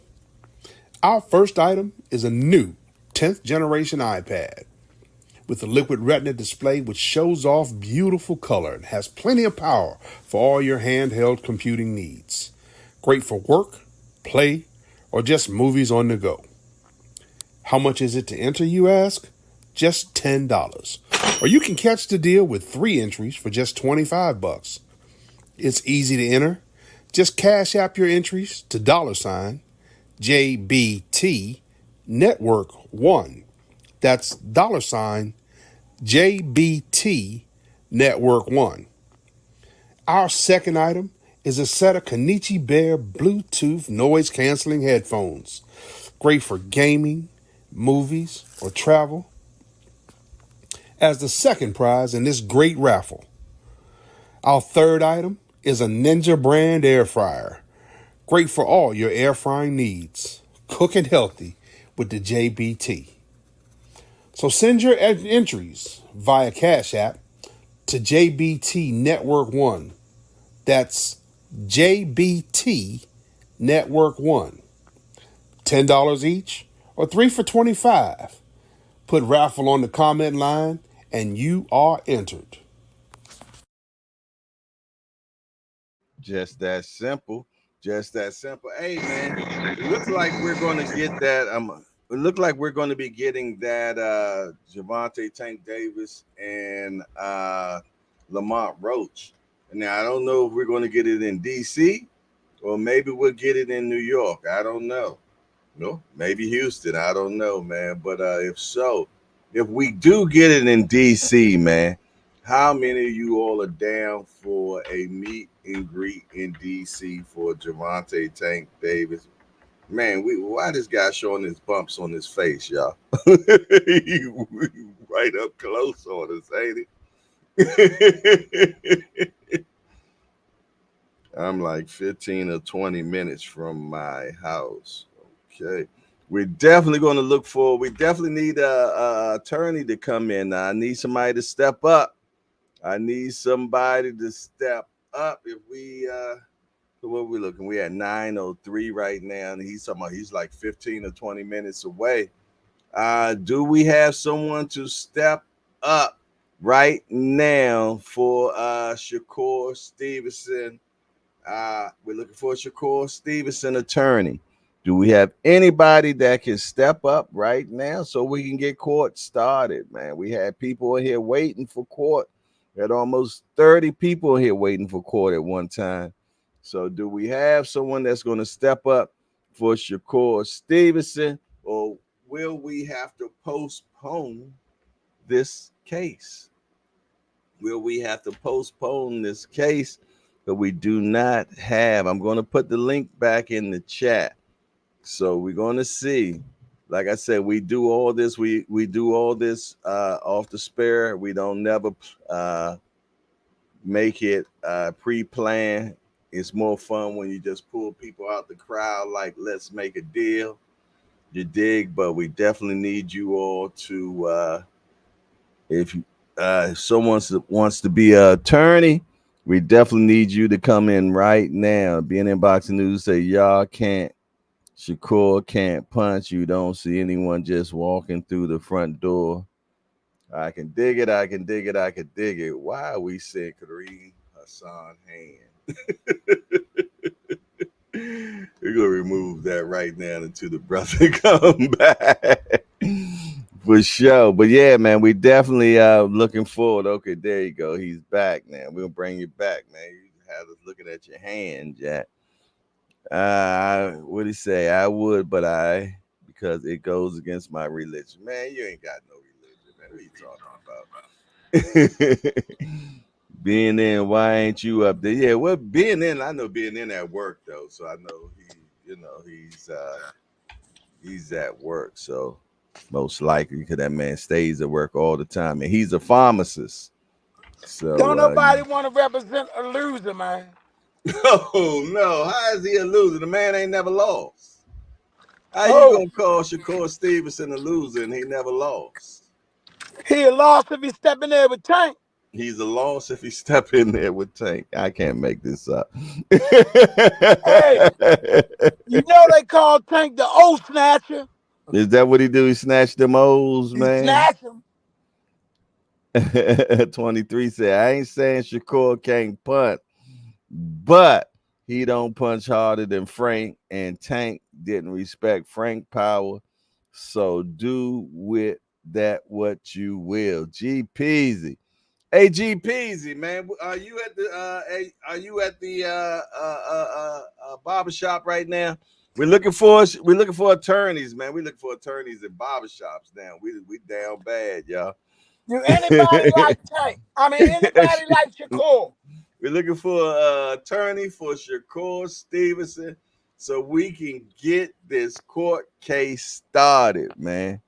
Our first item is a new 10th generation iPad with a liquid retina display which shows off beautiful color and has plenty of power for all your handheld computing needs. Great for work, play, or just movies on the go. How much is it to enter, you ask? Just $10. Or you can catch the deal with 3 entries for just $25. It's easy to enter. Just cash app your entries to $ JBT Network 1. That's $JBT Network 1. Our second item is a set of Kenichi Bear Bluetooth noise canceling headphones. Great for gaming, movies, or travel. As the second prize in this great raffle, our third item is a Ninja brand air fryer. Great for all your air frying needs. Cooking healthy with the JBT. So send your entries via Cash App to JBT Network 1. That's JBT Network 1. $10 each or 3 for $25. Put raffle on the comment line and you are entered. Just that simple. Just that simple. Hey man, it looks like we're gonna get that. It looked like we're gonna be getting that Javante Tank Davis and Lamont Roach. Now I don't know if we're gonna get it in DC or maybe we'll get it in New York. I don't know. No, maybe Houston. I don't know, man. But if so, if we do get it in DC, man, how many of you all are down for a meet and greet in DC for Javante Tank Davis? Man, why this guy showing his bumps on his face, y'all? He right up close on us, ain't it? I'm like 15 or 20 minutes from my house. Okay. We're definitely going to look for, we definitely need a attorney to come in. I need somebody to step up. I need somebody to step up. If we, so what are we looking? We at 9:03 right now, and he's talking about he's like 15 or 20 minutes away. Do we have someone to step up right now for Shakur Stevenson? We're looking for a Shakur Stevenson attorney. Do we have anybody that can step up right now so we can get court started, man? We had people in here waiting for court. We had almost 30 people in here waiting for court at one time. So do we have someone that's going to step up for Shakur Stevenson, or will we have to postpone this case? Will we have to postpone this case? But we do not have. I'm going to put the link back in the chat. So we're going to see. Like I said, we do all this. We do all this off the spare. We don't never make it pre-plan. It's more fun when you just pull people out the crowd. Like, let's make a deal. You dig? But we definitely need you all to. If someone wants to be an attorney, we definitely need you to come in right now. Being in Boxing News, say y'all can't. Shakur can't punch. You don't see anyone just walking through the front door. I can dig it. I can dig it. I can dig it. Why are we saying Kareem Hassan Hand? We're gonna remove that right now until the brother come back. For sure. But yeah, man, we definitely looking forward. Okay, there you go. He's back now. We'll bring you back, man. You have us looking at your hand, Jack. What do you say? I would, but because it goes against my religion. Man, you ain't got no religion, man. What are you talking about? Being in, why ain't you up there? Yeah, well, being in, I know being in at work though, so I know he's at work, so most likely because that man stays at work all the time, and he's a pharmacist. Don't So, nobody want to represent a loser, man. oh no, how is he a loser? The man ain't never lost. How you Oh, gonna call Shakur Stevenson a loser and he never lost? he a loss if he step in there with Tank. He's a loss if he step in there with Tank. I can't make this up. Hey, you know they call Tank the O snatcher. Is that what he do? He snatched them O's, He man. snatched him. 23 said, I ain't saying Shakur can't punt, but he don't punch harder than Frank, and Tank didn't respect Frank power. So do with that what you will. G Peasy. Hey, G Peasy, man. Are you at the barbershop right now? We're looking for attorneys, man. We're looking for attorneys in barbershops now. We down bad, y'all. Do anybody like Tank? I mean, anybody like Shakur? We're looking for an attorney for Shakur Stevenson so we can get this court case started, man.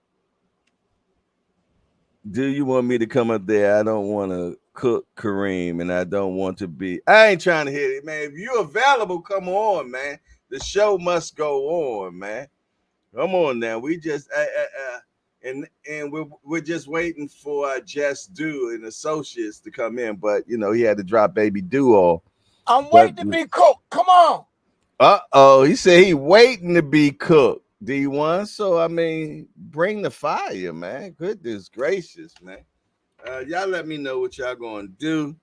Do you want me to come up there? I don't want to cook Kareem, and I don't want to be. I ain't trying to hit it, man. If you're available, come on, man. The show must go on, man. Come on now. We just and we're just waiting for Just Do and Associates to come in, but he had to drop Baby Do all. I'm But waiting to be cooked. Come on. he said he waiting to be cooked. D1. So I mean, bring the fire, man. Goodness gracious, man. Y'all let me know what y'all gonna do.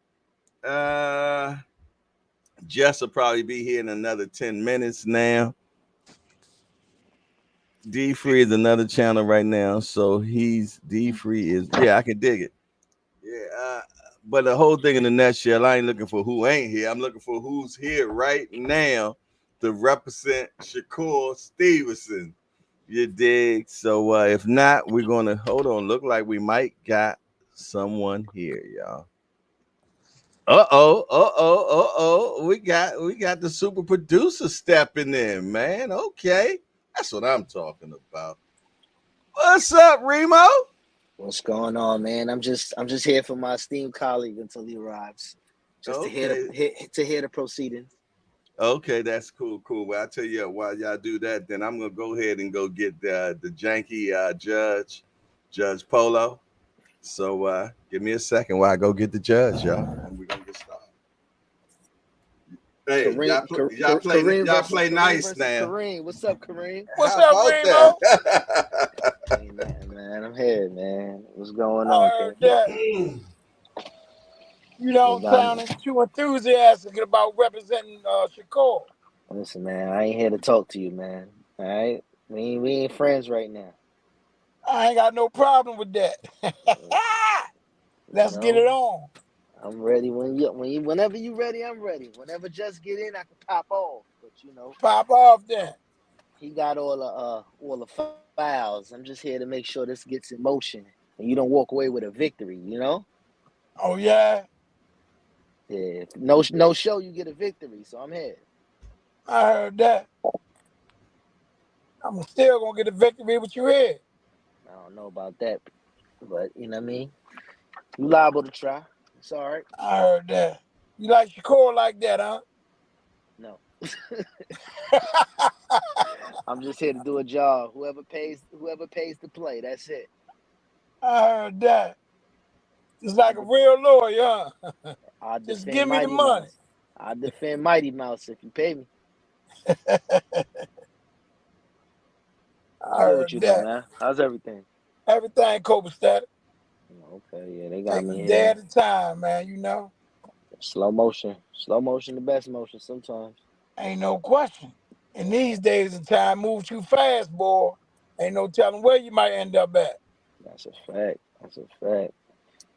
Jess will probably be here in another 10 minutes now. D Free is another channel right now, so D Free is I can dig it. Yeah, but the whole thing in the nutshell, I ain't looking for who ain't here. I'm looking for who's here right now to represent Shakur Stevenson. You dig? So if not, we're gonna hold on. Look like we might got someone here, y'all. We got the super producer stepping in, man. Okay. That's what I'm talking about. What's up, Remo? What's going on, man? I'm just here for my esteemed colleague until he arrives, just to hear the proceedings. Okay, that's cool. Well, I tell you while y'all do that, then I'm gonna go ahead and go get the janky Judge Polo. So give me a second while I go get the judge, y'all, and we're gonna get started. Hey, y'all play nice now. Kareem, what's up, Kareem? What's up, Remo? Ain't nothing, man. I'm here, man. What's going I on, heard King? that. You don't sound too enthusiastic about representing Shakur. Listen, man, I ain't here to talk to you, man. All right, we ain't friends right now. I ain't got no problem with that. Let's get it on. I'm ready whenever you ready. I'm ready. Whenever Just get in, I can pop off. But pop off then. He got all the files. I'm just here to make sure this gets in motion and you don't walk away with a victory. Oh yeah. Yeah. No show, you get a victory. So I'm here. I heard that. I'm still gonna get a victory with you here. I don't know about that, but you know what I mean. You liable to try. It's all right. I heard that. You like Shakur like that, huh? No. I'm just here to do a job. Whoever pays to play. That's it. I heard that. It's like a real lawyer, huh? Just give me the money. I'll defend Mighty Mouse if you pay me. I heard that. Man? How's everything? Everything copacetic. Okay, yeah, they got me Take here. a day at a time, man. Slow motion, the best motion sometimes. Ain't no question. In these days of time, move too fast, boy. Ain't no telling where you might end up at. That's a fact.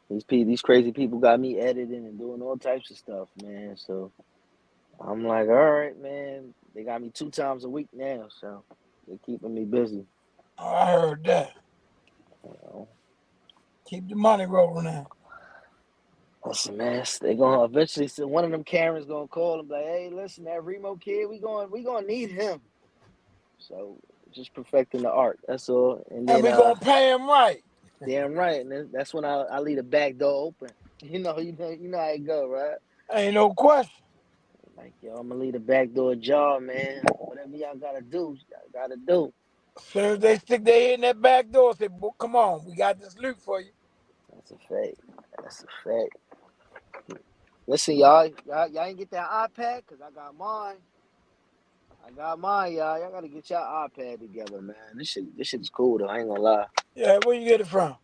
These crazy people got me editing and doing all types of stuff, man. So I'm like, all right, man. They got me 2 times a week now, so they're keeping me busy. Oh, I heard that. Keep the money rolling now. Listen, man, they gonna eventually. So one of them Karens gonna call and be like, "Hey, listen, that Remo kid, we gonna need him." So just perfecting the art. That's all. And And then we gonna pay him right. damn right. And then that's when I leave the back door open. You know how it go, right? Ain't no question. Like, yo, I'm gonna leave the back door ajar, man. Whatever y'all gotta do, y'all gotta do. As soon as they stick their head in that back door, say, "Boy, come on, we got this loot for you." That's a fact. That's a fact. Listen, y'all ain't get that iPad? Cause I got mine. Y'all. Y'all gotta get y'all iPad together, man. This shit is cool though. I ain't gonna lie. Yeah, where you get it from?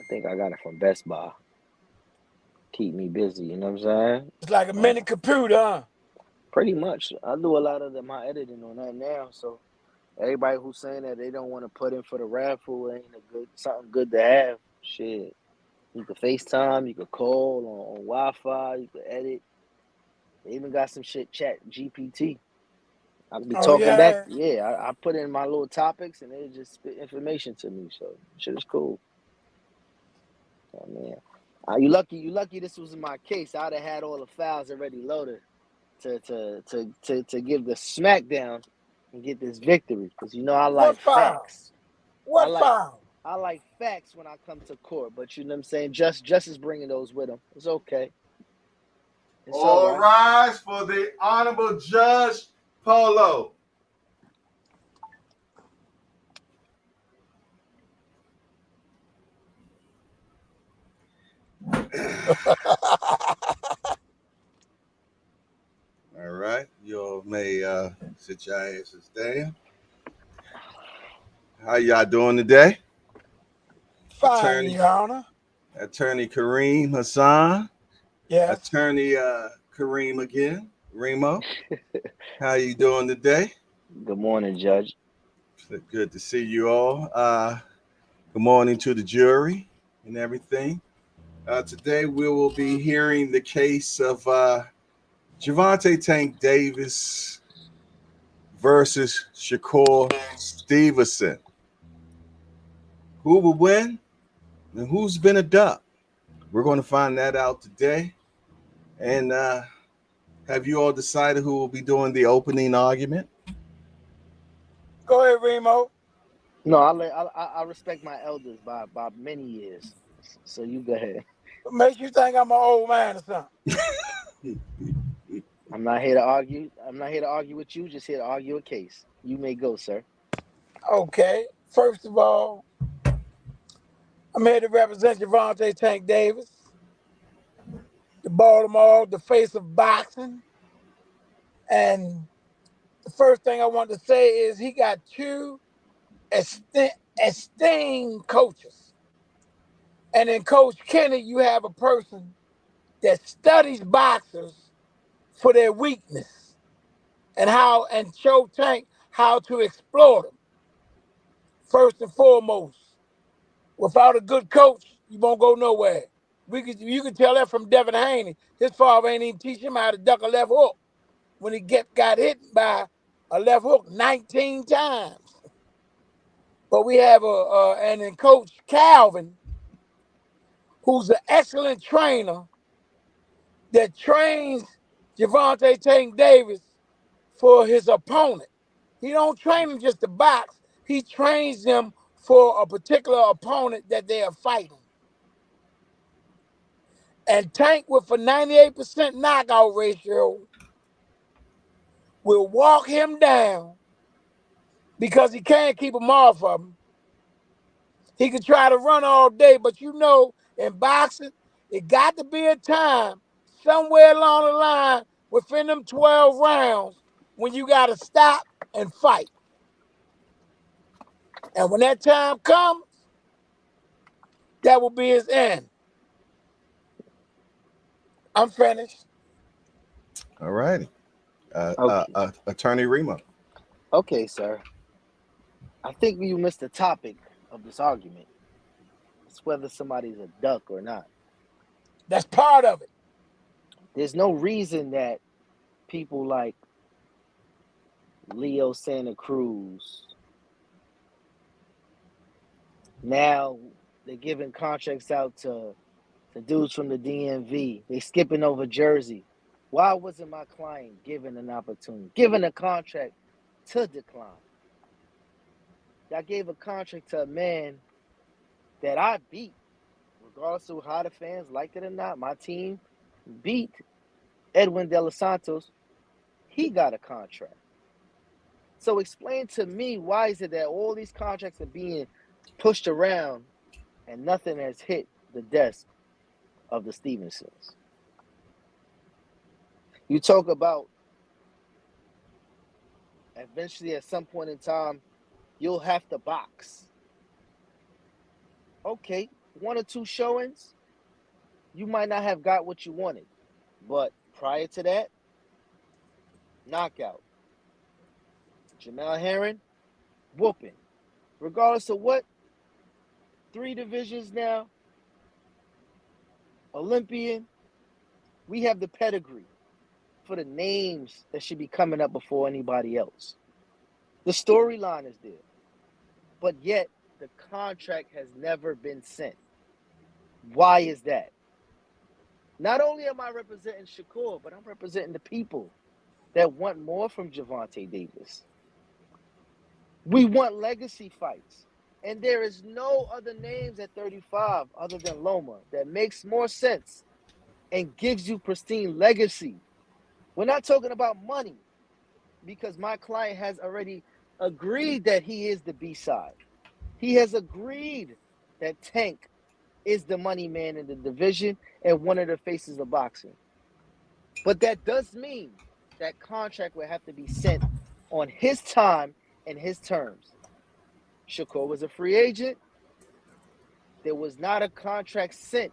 I think I got it from Best Buy. Keep me busy, you know what I'm saying? It's like a mini computer, huh? Pretty much. I do a lot of my editing on that now. So everybody who's saying that they don't want to put in for the raffle ain't something good to have. Shit. You can FaceTime, you could call on Wi-Fi, you could edit. They even got some shit chat GPT. I could be Oh talking back. yeah. Yeah, I put in my little topics and they just spit information to me. So shit is cool. Oh man. You lucky this was my case. I'd have had all the files already loaded to give the smackdown and get this victory. Because I What like file? facts. I What like file? I like facts when I come to court, but you know what I'm saying? Justice bringing those with him. It's okay. It's all All right. rise for the Honorable Judge Polo. All right, you all may sit your asses down. How y'all doing today? Fine, Attorney Your Honor. Kareem Hassan, Yes. Attorney Kareem again, Remo. How you doing today? Good morning, Judge. Good to see you all. Good morning to the jury and everything. Today we will be hearing the case of Javante Tank Davis versus Shakur Stevenson. Who will win and who's been a duck? We're going to find that out today. And have you all decided who will be doing the opening argument? Go ahead, Remo. No, I respect my elders by many years. So you go ahead. What makes you think I'm an old man or something? I'm not here to argue. I'm not here to argue with you. Just here to argue a case. You may go, sir. Okay. First of all, I'm here to represent Javante Tank Davis, the Baltimore, the face of boxing. And the first thing I want to say is he got two esteemed coaches. And in Coach Kenny, you have a person that studies boxers for their weakness and show Tank how to exploit them. First and foremost, without a good coach, you won't go nowhere. You can tell that from Devin Haney. His father ain't even teach him how to duck a left hook when he got hit by a left hook 19 times. But we have and then Coach Calvin, who's an excellent trainer that trains Javante Tank Davis for his opponent. He don't train him just to box. He trains them for a particular opponent that they are fighting. And Tank with a 98% knockout ratio will walk him down because he can't keep him off of him. He can try to run all day, but in boxing, it got to be a time somewhere along the line within them 12 rounds when you got to stop and fight. And when that time comes, that will be his end. I'm finished. All righty. Okay. Attorney Remo. Okay, sir. I think you missed the topic of this argument. It's whether somebody's a duck or not. That's part of it. There's no reason that people like Leo Santa Cruz now They're giving contracts out to dudes from the DMV. They skipping over Jersey. Why wasn't my client given an opportunity, given a contract to decline? I gave a contract to a man that I beat, regardless of how the fans liked it or not. My team beat Edwin De Los Santos. He got a contract. So explain to me, why is it that all these contracts are being pushed around and nothing has hit the desk of the Stevensons? You talk about eventually at some point in time, you'll have to box. Okay, 1 or 2 showings, you might not have got what you wanted. But prior to that, knockout. Jamel Herring, whooping. Regardless of what, 3 divisions now, Olympian, we have the pedigree for the names that should be coming up before anybody else. The storyline is there. But yet, the contract has never been sent. Why is that? Not only am I representing Shakur, but I'm representing the people that want more from Gervonta Davis. We want legacy fights. And there is no other names at 35 other than Loma that makes more sense and gives you pristine legacy. We're not talking about money, because my client has already agreed that he is the B-side. He has agreed that Tank is the money man in the division and one of the faces of boxing. But that does mean that contract will have to be sent on his time and his terms. Shakur was a free agent. There was not a contract sent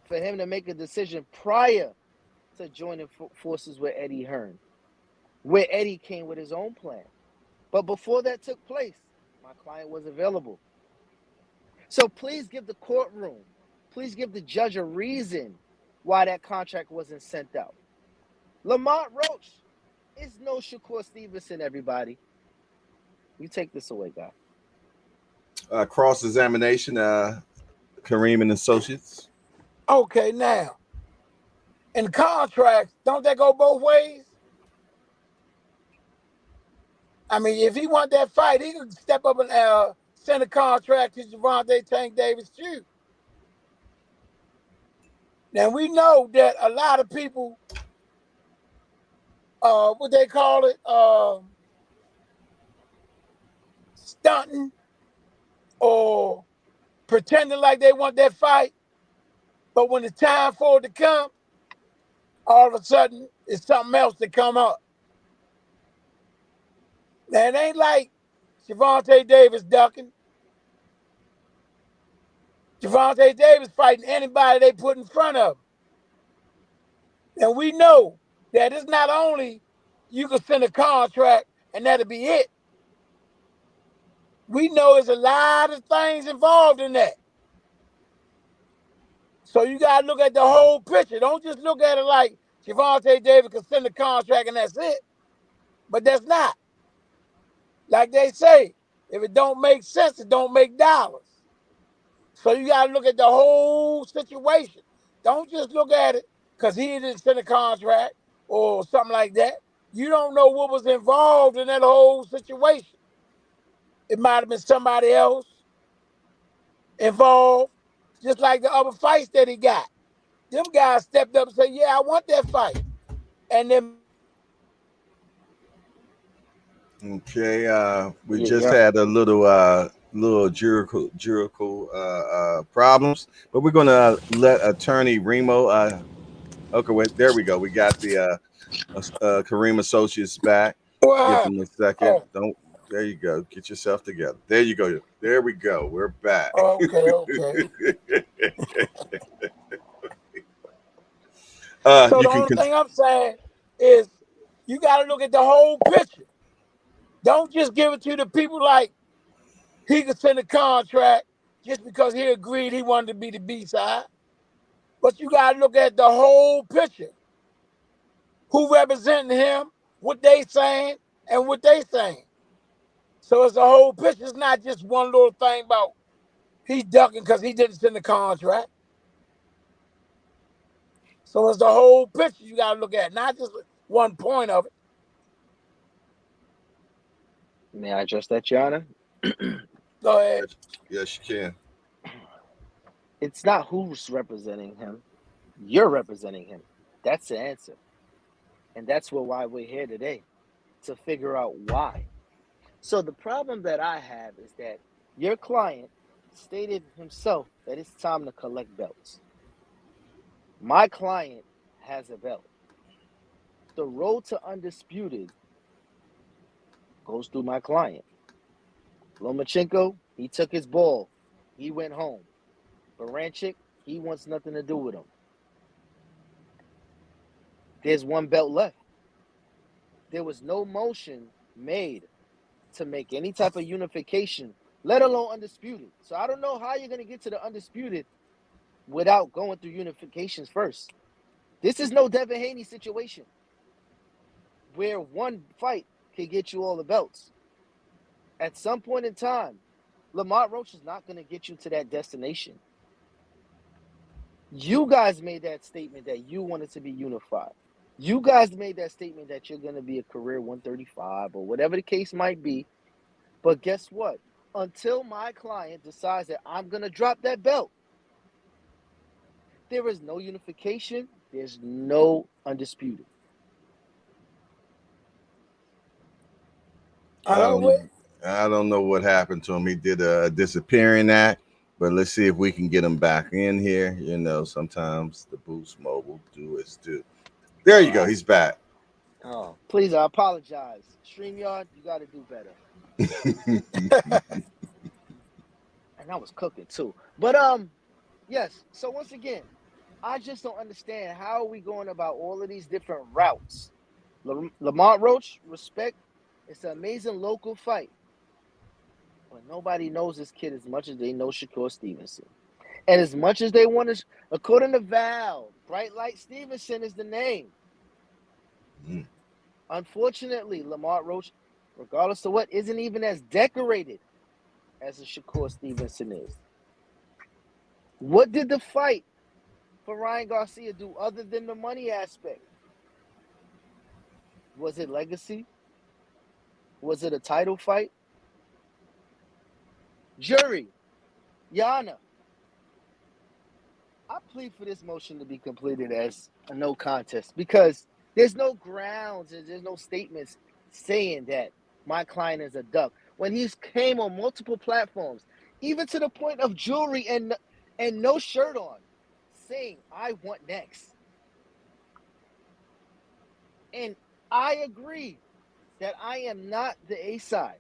for him to make a decision prior to joining forces with Eddie Hearn, where Eddie came with his own plan. But before that took place, my client was available. So please give the courtroom, please give the judge a reason why that contract wasn't sent out. Lamont Roach is no Shakur Stevenson, everybody. You take this away, guy. Cross-examination, Kareem and Associates. Okay, now, in contracts, don't they go both ways? I mean, if he want that fight, he could step up and send a contract to Gervonta Tank Davis too. Now, we know that a lot of people, what they call it, stunting or pretending like they want that fight, but when it's time for it to come, all of a sudden, it's something else that come up. Now, it ain't like Gervonta Davis ducking. Gervonta Davis fighting anybody they put in front of him. And we know that it's not only you can send a contract and that'll be it. We know there's a lot of things involved in that. So you got to look at the whole picture. Don't just look at it like Gervonta Davis can send a contract and that's it. But that's not. Like they say, if it don't make sense, it don't make dollars. So you got to look at the whole situation. Don't just look at it because he didn't send a contract or something like that. You don't know what was involved in that whole situation. It might have been somebody else involved, just like the other fights that he got. Them guys stepped up and said, yeah, I want that fight. And then Okay, we just had a little juridical problems, but we're gonna let Attorney Remo. Okay, wait, there we go. We got the Kareem Associates back. Give them a second. Don't. There you go. Get yourself together. There you go. There we go. We're back. Okay. So the only thing I'm saying is you got to look at the whole picture. Don't just give it to the people like he could send a contract just because he agreed he wanted to be the B-side. But you got to look at the whole picture. Who representing him, what they saying, and what they saying. So it's a whole picture. It's not just one little thing about He's ducking because he didn't send the contract. So it's the whole picture you got to look at, not just one point of it. May I address that, Your Honor? Go ahead. Yes, you can. It's not who's representing him. You're representing him. That's the answer. And that's why we're here today, to figure out why. So the problem that I have is that your client stated himself that it's time to collect belts. My client has a belt. The road to undisputed goes through my client. Lomachenko, he took his ball. He went home. Baranchik, he wants nothing to do with him. There's one belt left. There was no motion made to make any type of unification, let alone undisputed. So I don't know how you're going to get to the undisputed without going through unifications first. This is no Devin Haney situation where one fight can get you all the belts. At some point in time, Lamont Roach is not going to get you to that destination. You guys made that statement that you wanted to be unified. You guys made that statement that you're going to be a career 135 or whatever the case might be. But guess what? Until my client decides that I'm going to drop that belt, there is no unification. There's no undisputed. I don't know what happened to him. He did a disappearing act, but let's see if we can get him back in here. You know, sometimes the Boost Mobile do its due. There you go. He's back. Oh, please, I apologize. StreamYard, you got to do better. And I was cooking too. But yes. So once again, I just don't understand how are we going about all of these different routes. Lamont Roach, respect. It's an amazing local fight. But nobody knows this kid as much as they know Shakur Stevenson. And as much as they want to, according to Val, Bright Light Stevenson is the name. Mm. Unfortunately, Lamont Roach, regardless of what, isn't even as decorated as a Shakur Stevenson is. What did the fight for Ryan Garcia do other than the money aspect? Was it legacy? Was it a title fight? Jury, Yana, I plead for this motion to be completed as a no contest because there's no grounds and there's no statements saying that my client is a duck. When he's came on multiple platforms, even to the point of jewelry and no shirt on, saying, I want next. And I agree that I am not the A side.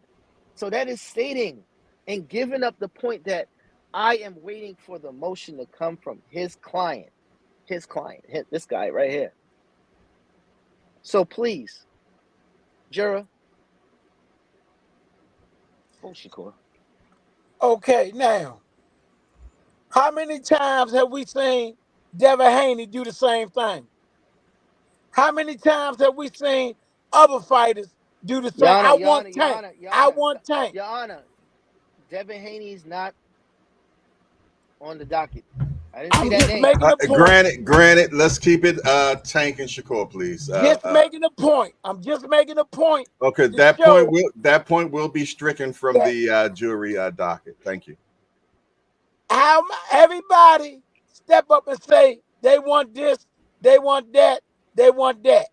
So that is stating and giving up the point that I am waiting for the motion to come from his client, this guy right here. So please, Jura, Shakur. Okay, now, how many times have we seen Devin Haney do the same thing? How many times have we seen other fighters do the same? I want Tank. I want Tank. Your Honor, Devin Haney's not on the docket. I didn't see that name. Making a point. Granted, let's keep it Tank and Shakur, please. Just making a point. I'm just making a point. Okay, that point will be stricken from the jury docket. Thank you. How everybody step up and say they want this, they want that, they want that.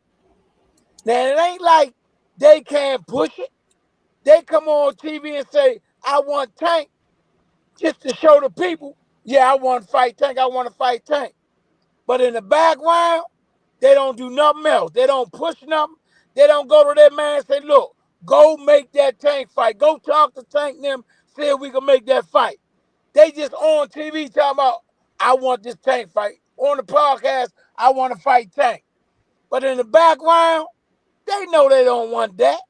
Now it ain't like they can't push it. They come on TV and say, I want Tank, just to show the people, yeah, I want to fight Tank, I want to fight Tank. But in the background, they don't do nothing else. They don't push nothing. They don't go to that man and say, look, go make that Tank fight. Go talk to Tank and them, see if we can make that fight. They just on TV talking about, I want this Tank fight. On the podcast, I want to fight Tank. But in the background, they know they don't want that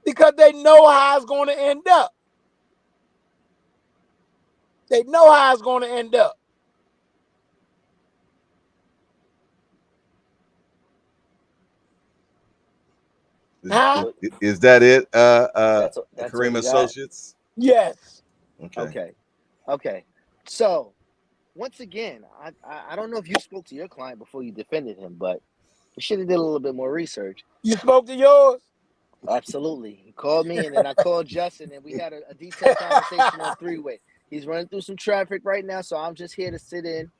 because they know how it's going to end up. They know how it's going to end up. Is that it? That's Kareem Associates? Yes. Okay. Okay. So once again, I don't know if you spoke to your client before you defended him, but you should have did a little bit more research. You spoke to yours? Absolutely. He called me, and then I called Justin, and we had a detailed conversation on three-way. He's running through some traffic right now, so I'm just here to sit in.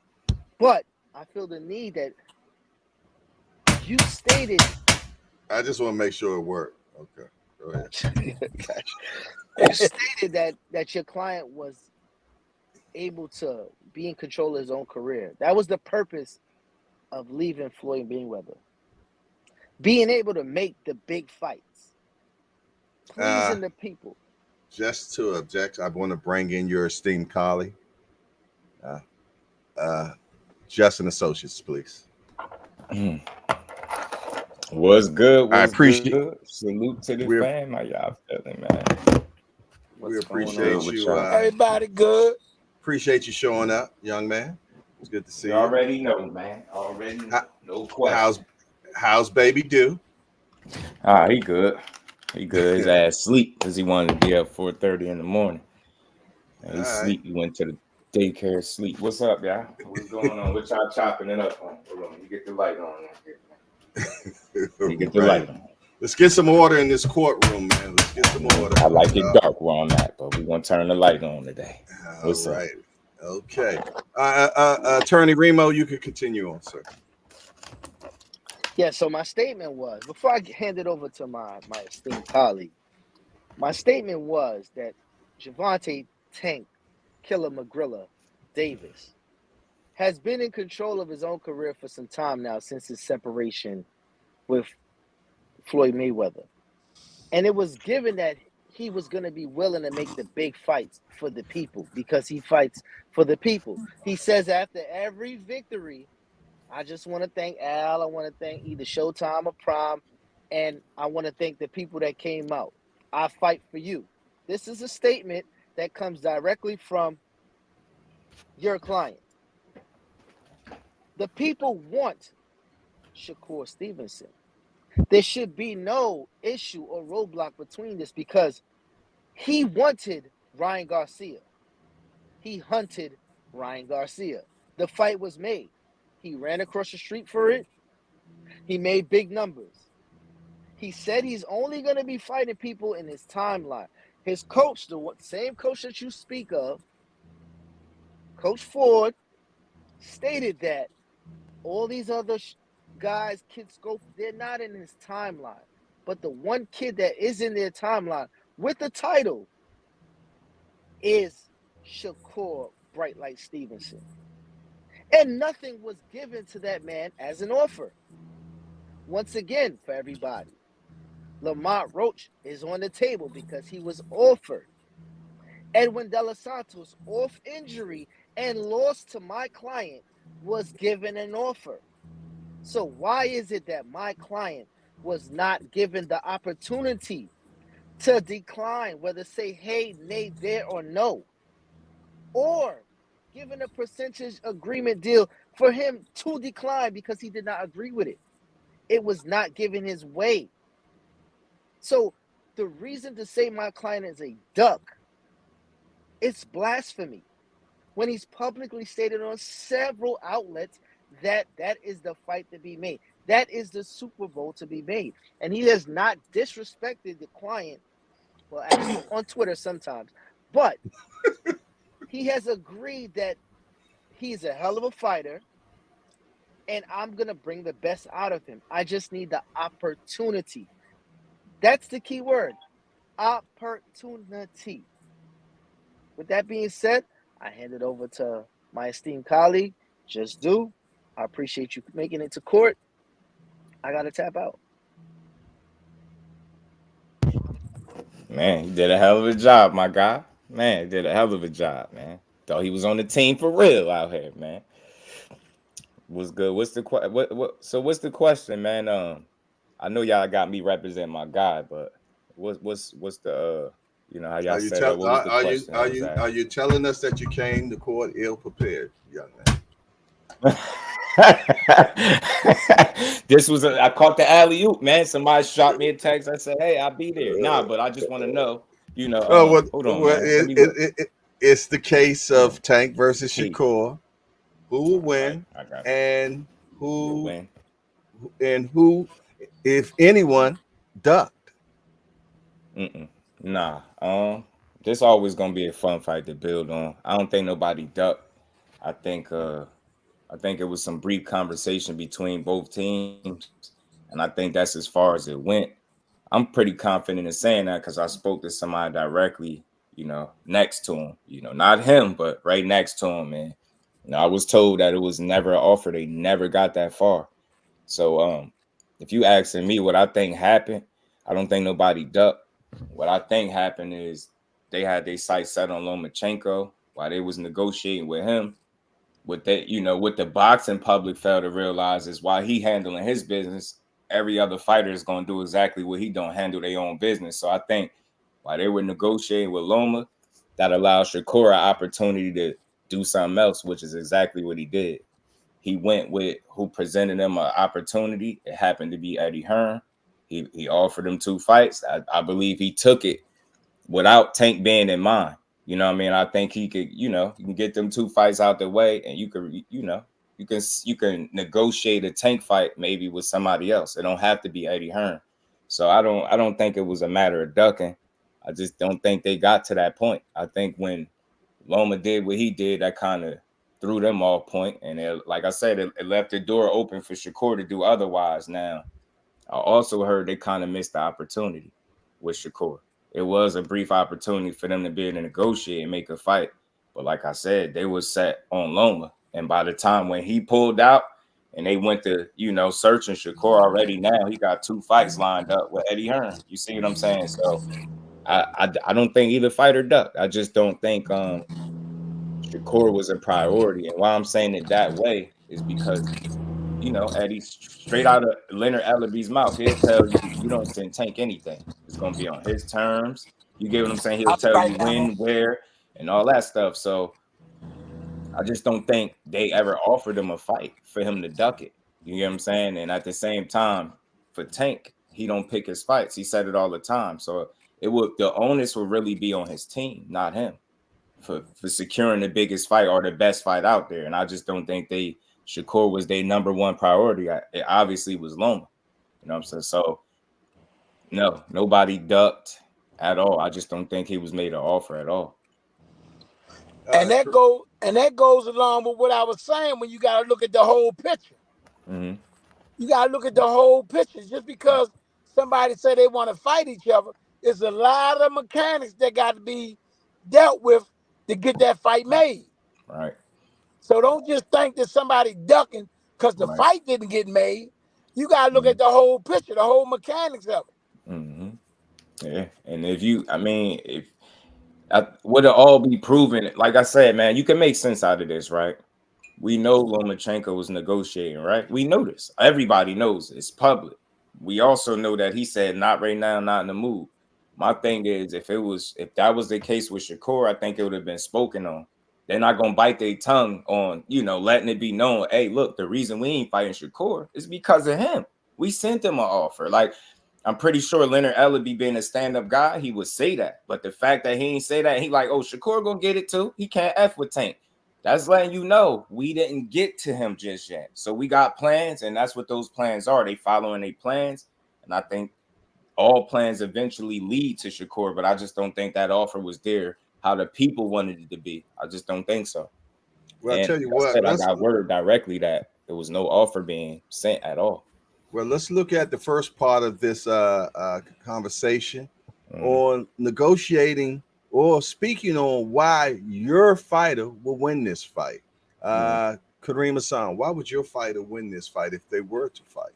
But I feel the need that you stated. I just want to make sure it worked. Okay, go ahead. You stated that your client was able to be in control of his own career. That was the purpose of leaving Floyd Mayweather. Being able to make the big fights, pleasing the people. Just to object, I want to bring in your esteemed colleague, Justin Associates, please. What's good? I What's appreciate. good? Salute to the fam. How y'all feeling, man? We What's going appreciate on with you. y'all? Everybody good. Appreciate you showing up, young man. It's good to see You you. already know, man. Already know. No question. How's baby do? He good. He good. His ass sleep because he wanted to be up 4:30 in the morning. And he sleep. He went to the daycare sleep. What's up, y'all? What's going on? What y'all chopping it up on? Hold on. You get the light on. You get the light on. Let's get some order in this courtroom, man. Let's get some order. I like it dark where I'm at, but we're going to turn the light on today. What's All up? right. Okay. Attorney Remo, you can continue on, sir. Yeah, so my statement was, before I hand it over to my esteemed colleague, my statement was that Gervonta Tank Killer McGrilla Davis has been in control of his own career for some time now since his separation with Floyd Mayweather. And it was given that he was going to be willing to make the big fights for the people because he fights for the people. He says after every victory, I just want to thank Al. I want to thank either Showtime or Prime. And I want to thank the people that came out. I fight for you. This is a statement that comes directly from your client. The people want Shakur Stevenson. There should be no issue or roadblock between this because he wanted Ryan Garcia. He hunted Ryan Garcia. The fight was made. He ran across the street for it. He made big numbers. He said he's only going to be fighting people in his timeline. His coach, the same coach that you speak of, Coach Ford, stated that all these other guys, Kid Scope, they're not in his timeline. But the one kid that is in their timeline with the title is Shakur Bright Light Stevenson. And nothing was given to that man as an offer. Once again, for everybody, Lamont Roach is on the table because he was offered. Edwin De Los Santos, off injury and lost to my client, was given an offer. So why is it that my client was not given the opportunity to decline, whether say hey, nay, there, or no, or given a percentage agreement deal for him to decline because he did not agree with it? It was not given his way. So the reason to say my client is a duck, it's blasphemy. When he's publicly stated on several outlets that is the fight to be made. That is the Super Bowl to be made. And he has not disrespected the client, well, actually on Twitter sometimes, but he has agreed that he's a hell of a fighter and I'm going to bring the best out of him. I just need the opportunity. That's the key word, opportunity. With that being said, I hand it over to my esteemed colleague, Just Do. I appreciate you making it to court. I got to tap out. Man, he did a hell of a job, my guy. Man, he did a hell of a job, man. Thought he was on the team for real out here, man. What's good? What's the So what's the question, man? I know y'all got me represent my guy, but what's the how y'all set up? What was the question? Are you telling us that you came to court ill prepared, young man? This was I caught the alley oop, man. Somebody shot me a text. I said, "Hey, I'll be there." Nah, but I just want to know, hold on, man. It's the case Come on, of Tank versus P. Shakur. Who will All right, win, I got you. and Will who win. who, if anyone, ducked? Mm-mm. Nah. This always gonna be a fun fight to build on. I don't think nobody ducked. I think I think it was some brief conversation between both teams, and I think that's as far as it went. I'm pretty confident in saying that because I spoke to somebody directly, next to him, not him, but right next to him. And I was told that it was never an offer. They never got that far. So if you asking me what I think happened, I don't think nobody ducked. What I think happened is they had their sights set on Lomachenko while they was negotiating with him. What what the boxing public failed to realize is while he handling his business, every other fighter is gonna do exactly what he don't handle their own business. So I think while they were negotiating with Loma, that allowed Shakur an opportunity to do something else, which is exactly what he did. He went with who presented him an opportunity. It happened to be Eddie Hearn. He offered him 2 fights. I believe he took it without Tank being in mind. You know what I mean? I think he could, you can get them 2 fights out the way, and you could, you can negotiate a Tank fight maybe with somebody else. It don't have to be Eddie Hearn. So I don't think it was a matter of ducking. I just don't think they got to that point. I think when Loma did what he did, that kind of threw them off point, and like I said, it left the door open for Shakur to do otherwise. Now, I also heard they kind of missed the opportunity with Shakur. It was a brief opportunity for them to be able to negotiate and make a fight. But like I said, they was set on Loma. And by the time when he pulled out and they went to, searching Shakur already now, he got 2 fights lined up with Eddie Hearn. You see what I'm saying? So I don't think either fighter ducked. I just don't think Shakur was a priority. And why I'm saying it that way is because Eddie, straight out of Leonard Ellaby's mouth, he'll tell you you don't send Tank anything. It's gonna be on his terms. You get what I'm saying? He'll I'll be tell right you down there. when, where, and all that stuff. So I just don't think they ever offered him a fight for him to duck it. You get what I'm saying? And at the same time, for Tank, he don't pick his fights. He said it all the time. So the onus would really be on his team, not him, for securing the biggest fight or the best fight out there. And I just don't think Shakur was their number one priority. It obviously was Loma. You know what I'm saying? So no, nobody ducked at all. I just don't think he was made an offer at all. And that goes along with what I was saying when you gotta look at the whole picture. Mm-hmm. You gotta look at the whole picture. Just because somebody say they want to fight each other, there's a lot of mechanics that got to be dealt with to get that fight made. Right. So don't just think that somebody ducking because the Right. fight didn't get made. You gotta look at the whole picture, the whole mechanics of it. Mm-hmm. Yeah. And if would it all be proven? Like I said, man, you can make sense out of this, right? We know Lomachenko was negotiating, right? We know this. Everybody knows it. It's public. We also know that he said, "Not right now, not in the mood." My thing is, if that was the case with Shakur, I think it would have been spoken on. They're not gonna bite their tongue on, letting it be known. Hey, look, the reason we ain't fighting Shakur is because of him. We sent him an offer. Like, I'm pretty sure Leonard Ellaby being a stand-up guy, he would say that. But the fact that he ain't say that, he like, oh, Shakur gonna get it too. He can't F with Tank. That's letting you know we didn't get to him just yet. So we got plans, and that's what those plans are. They following their plans. And I think all plans eventually lead to Shakur, but I just don't think that offer was there how the people wanted it to be. I just don't think so. Well, I And tell you like I what, said, I got word directly that there was no offer being sent at all. let's look at the first part of this conversation Mm. on negotiating or speaking on why your fighter will win this fight. Mm. Kareem Hassan, why would your fighter win this fight if they were to fight?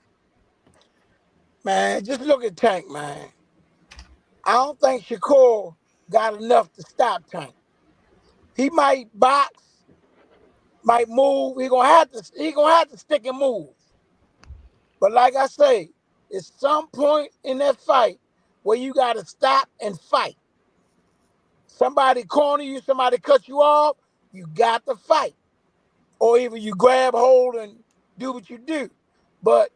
Man, just look at Tank, man. I don't think Shakur got enough to stop Tank. He might box, might move. He gonna have to stick and move. But like I say, it's some point in that fight where you gotta stop and fight. Somebody corner you, somebody cut you off, you got to fight. Or even you grab hold and do what you do. But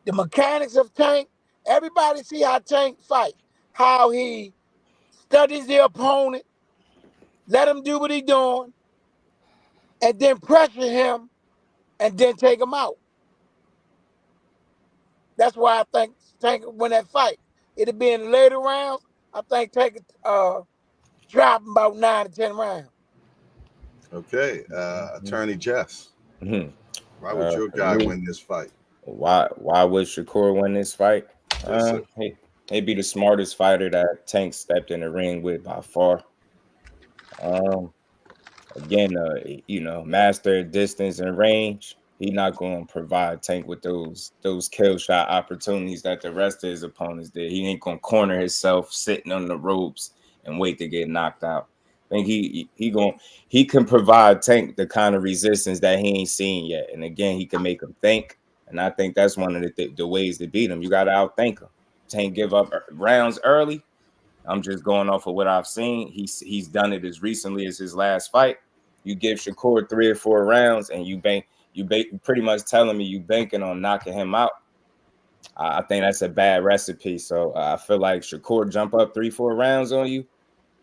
the mechanics of Tank, everybody see how Tank fight, how he studies the opponent, let him do what he doing, and then pressure him, and then take him out. That's why I think Tank win that fight. It'll be in the later rounds. I think Tank drop him about 9 to 10 rounds. Okay, Attorney Jess, Mhm. why would your For guy me, win this fight? why would Shakur win this fight? Yes, sir. He'd be the smartest fighter that Tank stepped in the ring with by far. Um, Again, master distance and range. He not going to provide Tank with those kill shot opportunities that the rest of his opponents did. He ain't going to corner himself sitting on the ropes and wait to get knocked out. I think he can provide Tank the kind of resistance that he ain't seen yet. And again, he can make him think. And I think that's one of the ways to beat him. You got to outthink him. Tank give up rounds early. I'm just going off of what I've seen. He's done it as recently as his last fight. You give Shakur 3 or 4 rounds, and you pretty much telling me you banking on knocking him out. I think that's a bad recipe. So I feel like Shakur jump up 3, 4 rounds on you.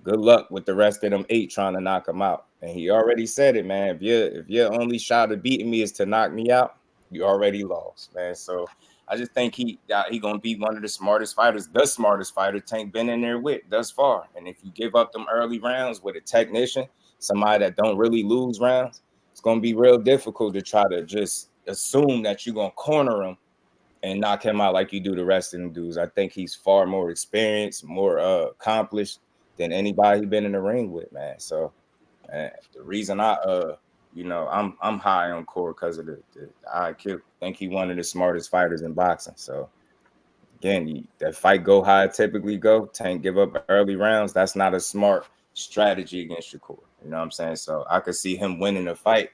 Good luck with the rest of them 8 trying to knock him out. And he already said it, man. If your only shot at beating me is to knock me out, you already lost, man. So I just think he gonna be one of the smartest fighters, the smartest fighter Tank been in there with thus far. And if you give up them early rounds with a technician, somebody that don't really lose rounds, it's gonna be real difficult to try to just assume that you're gonna corner him and knock him out like you do the rest of them dudes. I think he's far more experienced, more accomplished than anybody he's been in the ring with, man. So the reason I'm high on Core because of the IQ. I think he one of the smartest fighters in boxing. So again, that fight go how it typically go. Tank give up early rounds. That's not a smart strategy against Shakur. You know what I'm saying? So I could see him winning the fight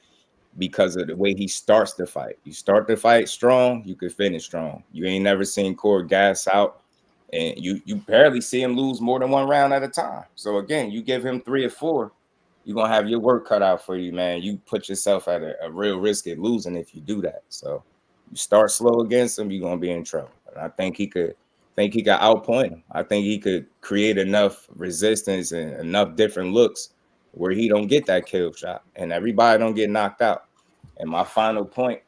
because of the way he starts the fight. You start the fight strong, you could finish strong. You ain't never seen Core gas out, and you barely see him lose more than 1 round at a time. So again, you give him 3 or 4, you're gonna have your work cut out for you, man. You put yourself at a real risk at losing if you do that. So you start slow against him, you're gonna be in trouble. And I think he could outpoint him. I think he could create enough resistance and enough different looks where he don't get that kill shot and everybody don't get knocked out. And my final point,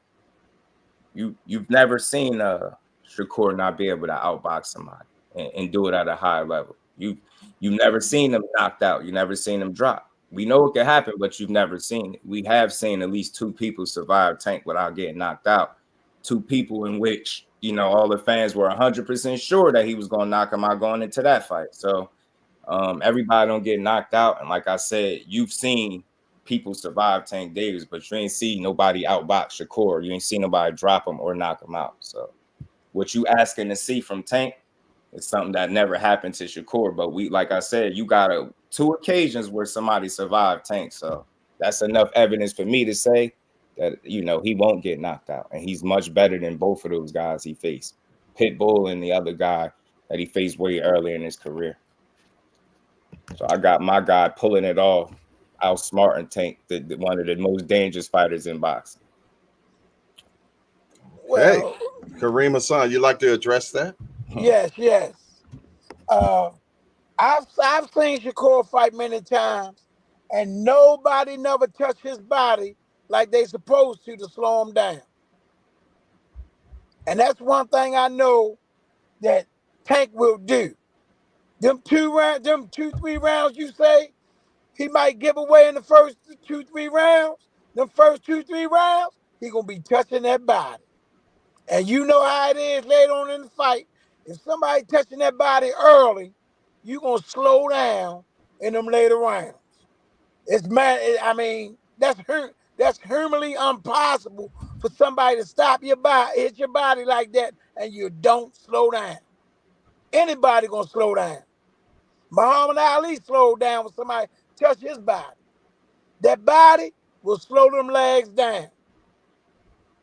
you've never seen Shakur not be able to outbox somebody and do it at a high level. You've never seen him knocked out. You never seen him drop. We know it can happen, but you've never seen it. We have seen at least 2 people survive Tank without getting knocked out. 2 people in which, all the fans were 100% sure that he was going to knock him out going into that fight. So everybody don't get knocked out. And like I said, you've seen people survive Tank Davis, but you ain't see nobody outbox Shakur. You ain't see nobody drop him or knock him out. So what you asking to see from Tank is something that never happened to Shakur. But like I said, you got 2 occasions where somebody survived Tank. So that's enough evidence for me to say that, he won't get knocked out. And he's much better than both of those guys he faced. Pitbull and the other guy that he faced way earlier in his career. So I got my guy pulling it off, outsmarting Tank, one of the most dangerous fighters in boxing. Okay, Well, Kareem Hassan, you like to address that? yes. I've seen Shakur fight many times, and nobody never touched his body like they supposed to slow him down. And that's one thing I know that Tank will do. Them 2, 3 rounds you say he might give away in the first 2, 3 rounds. Them first 2, 3 rounds, he gonna be touching that body. And you know how it is later on in the fight. If somebody touching that body early, you gonna slow down in them later rounds. That's humanly impossible for somebody to stop your body, hit your body like that, and you don't slow down. Anybody gonna slow down. Muhammad Ali slowed down when somebody touched his body. That body will slow them legs down.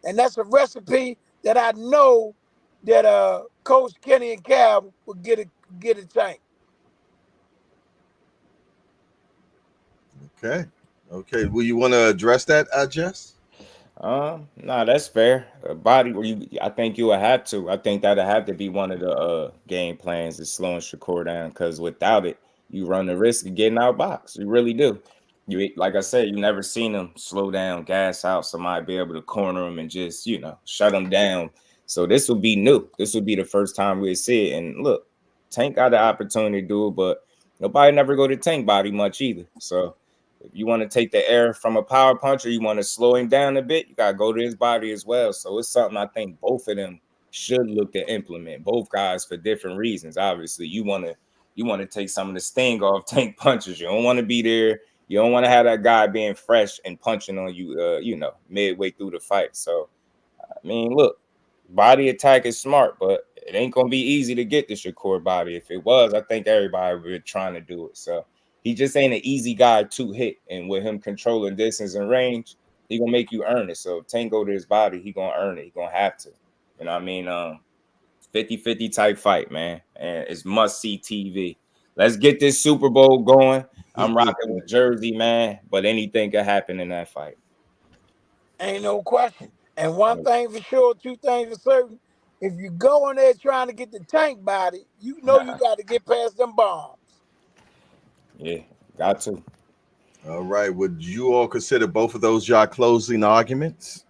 And that's a recipe that I know that Coach Kenny and Cal will get it Tank. Okay. Will you want to address that, Jess? No, that's fair. A body where I think you would have to. I think that'll have to be one of the game plans is slowing Shakur down because without it, you run the risk of getting outboxed. You really do. You, like I said, you never seen him slow down, gas out, somebody be able to corner him and just, shut him down. So this will be new. This will be the first time we'll see it. And look, Tank got the opportunity to do it, but nobody never go to Tank body much either. So if you want to take the air from a power puncher, you want to slow him down a bit, you got to go to his body as well. So it's something I think both of them should look to implement, both guys for different reasons. Obviously, you want to take some of the sting off Tank punches. You don't want to be there. You don't want to have that guy being fresh and punching on you, midway through the fight. So, I mean, look, body attack is smart, but it ain't gonna be easy to get the Shakur body. If it was, I think everybody would be trying to do it. So he just ain't an easy guy to hit. And with him controlling distance and range, he gonna make you earn it. So if Tank go to his body, he gonna earn it. He gonna have to. You know what I mean? 50-50 type fight, man. And it's must-see TV. Let's get this Super Bowl going. I'm rocking with Jersey, man, but anything could happen in that fight. Ain't no question. And one thing for sure, two things for certain. If you go in there trying to get the Tank body, you know you got to get past them bombs. Yeah, got to. All right. Would you all consider both of those your closing arguments?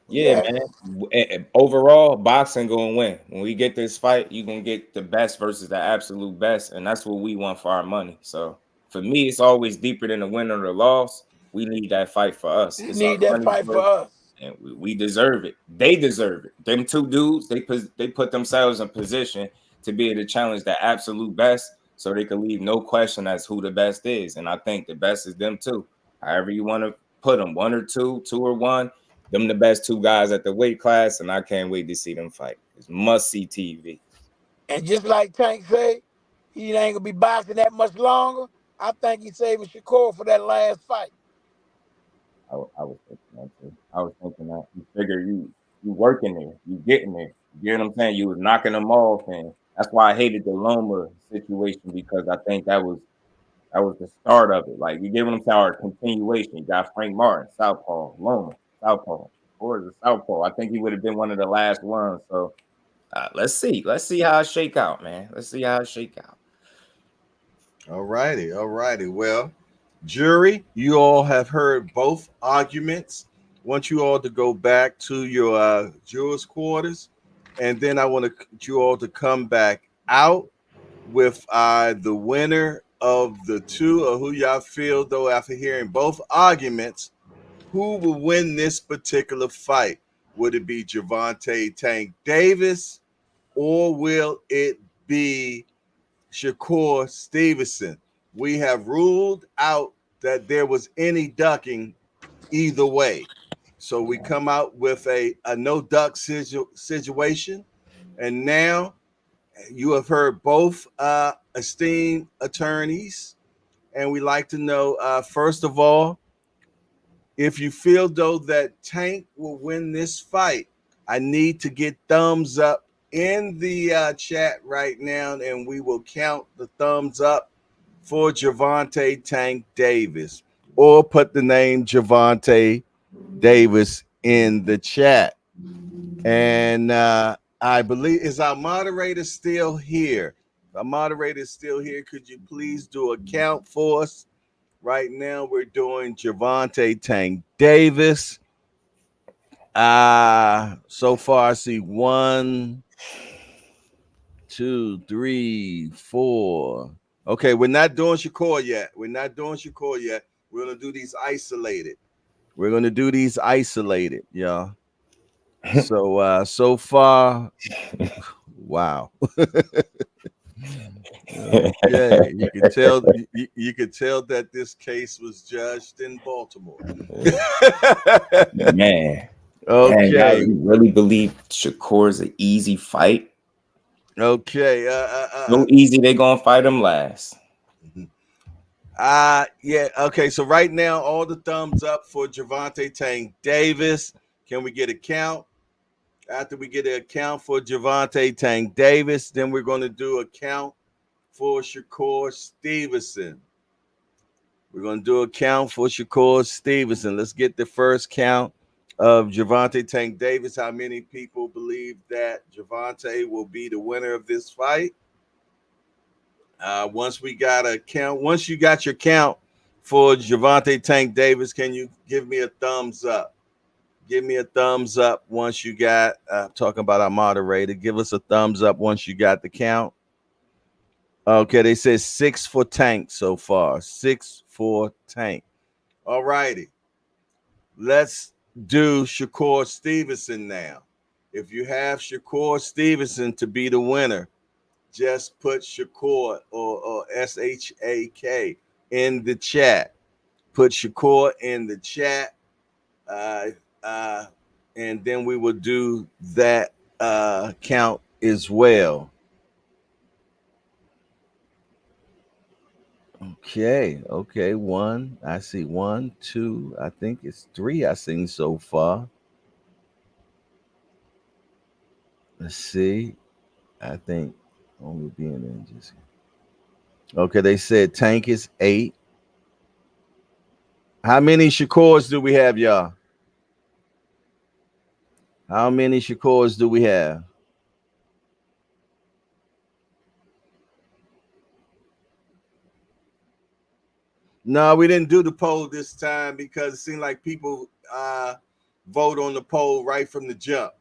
Yeah, man. Overall, boxing gonna win. When we get this fight, you gonna get the best versus the absolute best, and that's what we want for our money. So for me, it's always deeper than the win or the loss. We need that fight for us. You It's our need that money fight for first, us. and we deserve it. They deserve it. Them two dudes, they put themselves in position to be able to challenge the absolute best, so they can leave no question as who the best is. And I think the best is them two. However you want to put them, one or two, two or one. Them the best two guys at the weight class, and I can't wait to see them fight. It's must-see TV. And just like Tank say, he ain't gonna be boxing that much longer. I think he's saving Shakur for that last fight. I was thinking that too. I was thinking that. You figure you working there, you getting there. You get what I'm saying? You was knocking them off, and that's why I hated the Loma situation, because I think that was the start of it. Like, you get what I'm saying? Or a continuation. You got Frank Martin, Southpaw, Loma, Southpaw, or the Southpaw. I think he would have been one of the last ones. So let's see. Let's see how it shake out, man. Let's see how it shake out. All righty. All righty. Well, jury, you all have heard both arguments. Want you all to go back to your jurors' quarters, and then I want you all to come back out with the winner of the two, or who y'all feel, though, after hearing both arguments, who will win this particular fight. Would it be Gervonta Tank Davis, or will it be Shakur Stevenson? We have ruled out that there was any ducking either way. So we come out with a no duck situation. And now you have heard both esteemed attorneys. And we like to know, first of all, if you feel though that Tank will win this fight, I need to get thumbs up in the chat right now, and we will count the thumbs up for Gervonta Tank Davis, or put the name Gervonta Davis in the chat. And I believe, is our moderator still here? Our moderator is still here. Could you please do a count for us? Right now, we're doing Gervonta Tank Davis. So far, I see 1, 2, 3, 4. Okay, we're not doing Shakur yet. We're gonna do these isolated. Yeah. So far, wow. Okay, you can tell. You could tell that this case was judged in Baltimore. Man. Okay. Man, you really believe Shakur's an easy fight? Okay. So easy they gonna fight him last. Yeah. Okay. So right now, all the thumbs up for Gervonta Tank Davis. Can we get a count? After we get a count for Gervonta Tank Davis, then we're going to do a count for Shakur Stevenson. Let's get the first count of Gervonta Tank Davis. How many people believe that Gervonta will be the winner of this fight? Once we got a count, once you got your count for Javante Tank Davis, can you give me a thumbs up? Give me a thumbs up once you got talking about our moderator. Give us a thumbs up once you got the count. Okay, they said 6 for Tank so far. 6 for Tank. All righty. Let's do Shakur Stevenson now. If you have Shakur Stevenson to be the winner, just put Shakur or SHAK in the chat. Put Shakur in the chat. And then we will do that count as well. Okay. One, I see 1, 2, I think it's 3 I seen so far. Let's see. I think only being in just okay. They said Tank is 8. How many Shakurs do we have, y'all? How many Shakurs do we have? No, we didn't do the poll this time because it seemed like people vote on the poll right from the jump.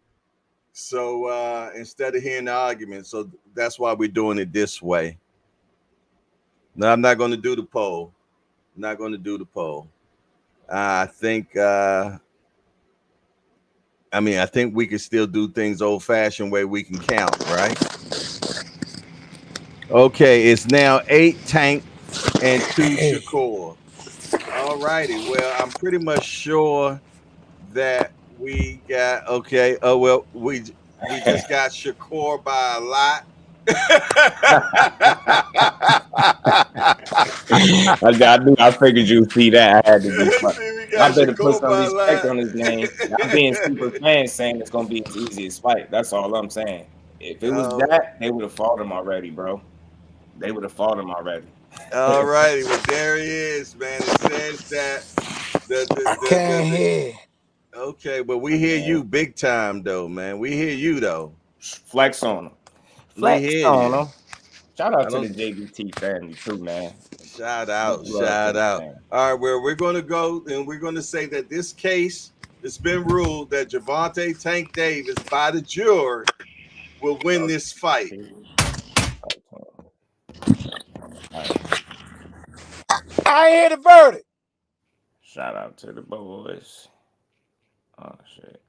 So instead of hearing the argument, so that's why we're doing it this way. No, I'm not going to do the poll. I'm not going to do the poll. I think we can still do things old-fashioned way we can count, right? Okay, it's now 8 Tank and 2 Shakur. All righty. Well, I'm pretty much sure that we got okay. Oh well, we just got Shakur by a lot. I figured you'd see that. I had to be funny. See, we I got better put Shakur some by a respect lot. on his name. I'm being super fan saying it's gonna be his easiest fight. That's all I'm saying. If it was that, they would have fought him already, bro. They would have fought him already. All righty. Well, there he is, man. It says that I can't hear. Okay, but we hear you big time though, man. We hear you though. Flex on him. We Flex hear on you. him. Shout I out to the don't JBT family too, man. shout Much out, love to shout the out. family. All right, well, we're gonna go and we're gonna say that this case, it's been ruled that Javante Tank Davis by the jury will win this fight. I hear the verdict. Shout out to the boys. Oh shit.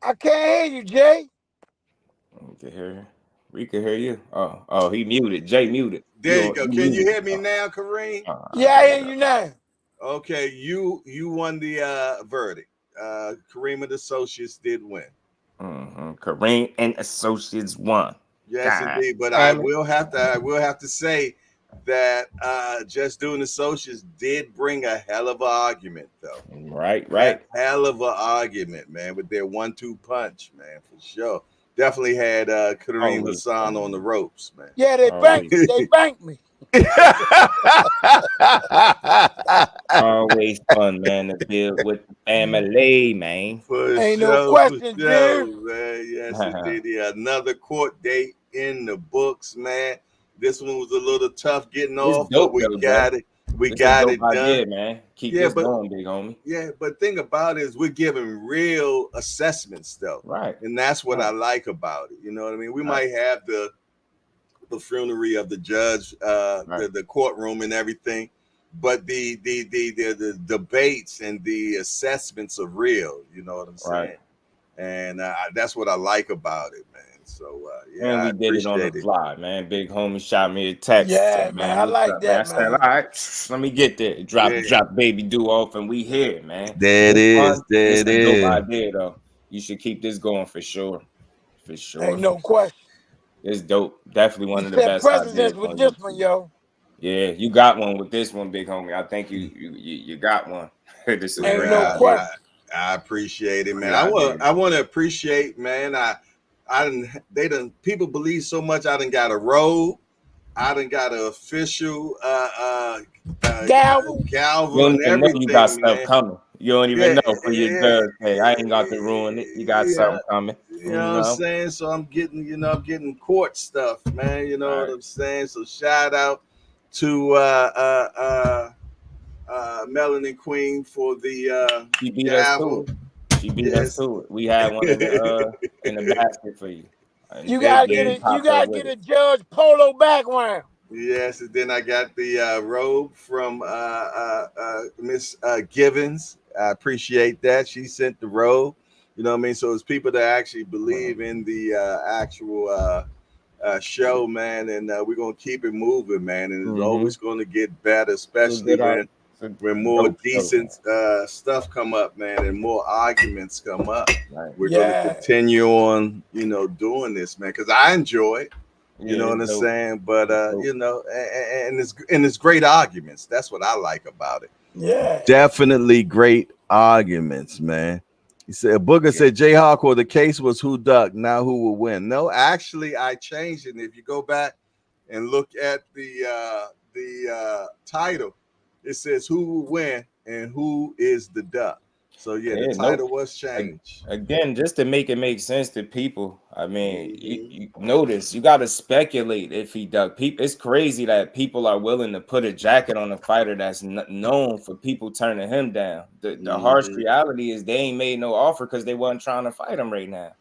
I can't hear you, Jay. We can hear you. We can hear you. Oh, he muted. Jay muted. There you go. Can you hear me now, Kareem? Yeah, I hear you now. Okay, you won the verdict. Kareem and Associates did win. Kareem and Associates won. Yes, God indeed. But I damn it. will have to say that Just Doing Associates did bring a hell of an argument, though. Right. Hell of an argument, man, with their 1-2 punch, man, for sure. Definitely had Kareem Hassan on the ropes, man. Yeah, they banked me. Always fun, man, to deal with the family, man. For Ain't sure, no question, for sure, dude. man. Yes, indeed. Yeah, another court date in the books, man. This one was a little tough getting off, but we got it. We got it done. Idea, man. Keep this going, big homie. Yeah, but thing about it is we're giving real assessments, though. Right. And that's what I like about it. You know what I mean? We might have the funerary of the judge, the courtroom and everything, but the debates and the assessments are real. You know what I'm saying? Right. And that's what I like about it, man. So yeah, and we did it on the fly, man. Big homie shot me a text. Yeah, man, I like that, man. I said, all right, let me get there. Drop baby do off, and we here, man. There it is. There it is. Dope idea, though. You should keep this going for sure. For sure. Ain't no question. It's dope. Definitely one of the best ideas with this one, yo. Yeah, you got one with this one, big homie. I think you got one. This is Ain't no question. I appreciate it, man. I want to appreciate, man. People believe so much. I done got a road. I done got an official Galvin and everything. You got stuff coming. You don't even Yeah, know for your yeah, judge. Hey, I ain't got to ruin it. You got yeah. something coming. You You know what I'm know. saying? So I'm getting, I'm getting court stuff, man. You know All what right. I'm saying? So shout out to Melanin Queen for She beat us to gavel. it. She beat us Yes. to it. We had one in the basket for you. And You Big gotta get Game it. You popped up gotta with get it. a Judge Polo background. Yes, and then I got the robe from Miss Givens. I appreciate that. She sent the robe. You know what I mean? So it's people that actually believe in the actual show, man, and we're gonna keep it moving, man, and it's Mm-hmm. always gonna get better, It's a especially good art. It's when a more dope show, man. decent stuff come up, man, and more arguments come up. Right. We're gonna Yeah. continue on, doing this, man, because I enjoy it. You Yeah, know what it's I'm dope. saying? But It's dope. and it's great arguments. That's what I like about it. Yeah. Definitely great arguments, man. He said Booger said Jay Hawk, the case was who ducked, now who will win. No, actually I changed it. And if you go back and look at the title, it says who will win and who is the duck. So yeah, the Yeah, no. title was changed. Again, just to make it make sense to people. I mean, Mm-hmm. you notice you got to speculate if he ducked. People, it's crazy that people are willing to put a jacket on a fighter that's known for people turning him down. The harsh Mm-hmm. reality is they ain't made no offer because they wasn't trying to fight him right now.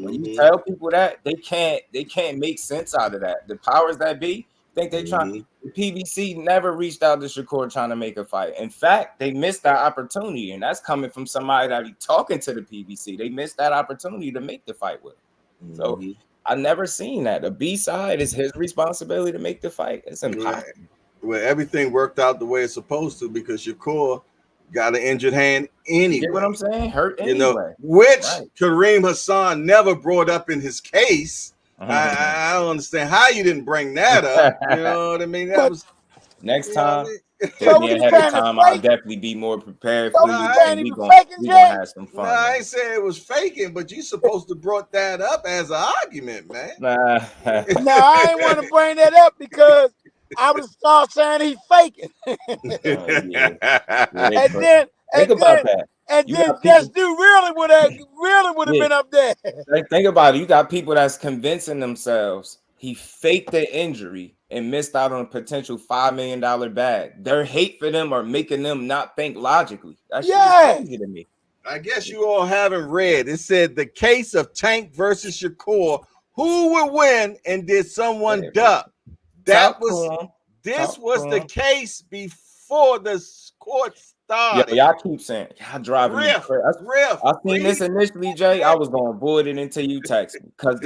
When you Mm-hmm. tell people that, they can't make sense out of that. The powers that be think they trying. Mm-hmm. The PBC never reached out to Shakur trying to make a fight. In fact, they missed that opportunity, and that's coming from somebody that be talking to the PBC. They missed that opportunity to make the fight with him. So Mm-hmm. I never seen that. The B side is his responsibility to make the fight. It's Well, impossible. well, everything worked out the way it's supposed to because Shakur got an injured hand You get what anyway. I'm saying? Hurt anyway. Which Right. Kareem Hassan never brought up in his case. I don't understand how you didn't bring that up. You know what I mean? That But was, Next you know what I time, mean? hit so me was he ahead of trying to time. I'll fake? definitely be more prepared So for was he you, saying and he we was gon' faking, we gonna Jay? have some No, fun, I man. ain't saying it was faking, but you supposed to brought that up as an argument, man. Nah. No, I ain't want to bring that up because I would start saying he's faking. Yeah. and But then think and about then that. and You then got Just people. Do really would have Yeah. been up there. Think about it. You got people that's convincing themselves he faked the injury and missed out on a potential $5 million bag. Their hate for them are making them not think logically. That shit is Yeah. crazy to me. I guess you all haven't read. It said the case of Tank versus Shakur. Who would win and did someone Yeah, duck? talk to him. This Talk to was the him. case before the court Yo, started. y'all keep saying y'all driving me Riff, crazy. riff, I seen this read. initially, Jay. I was gonna avoid it until you text me because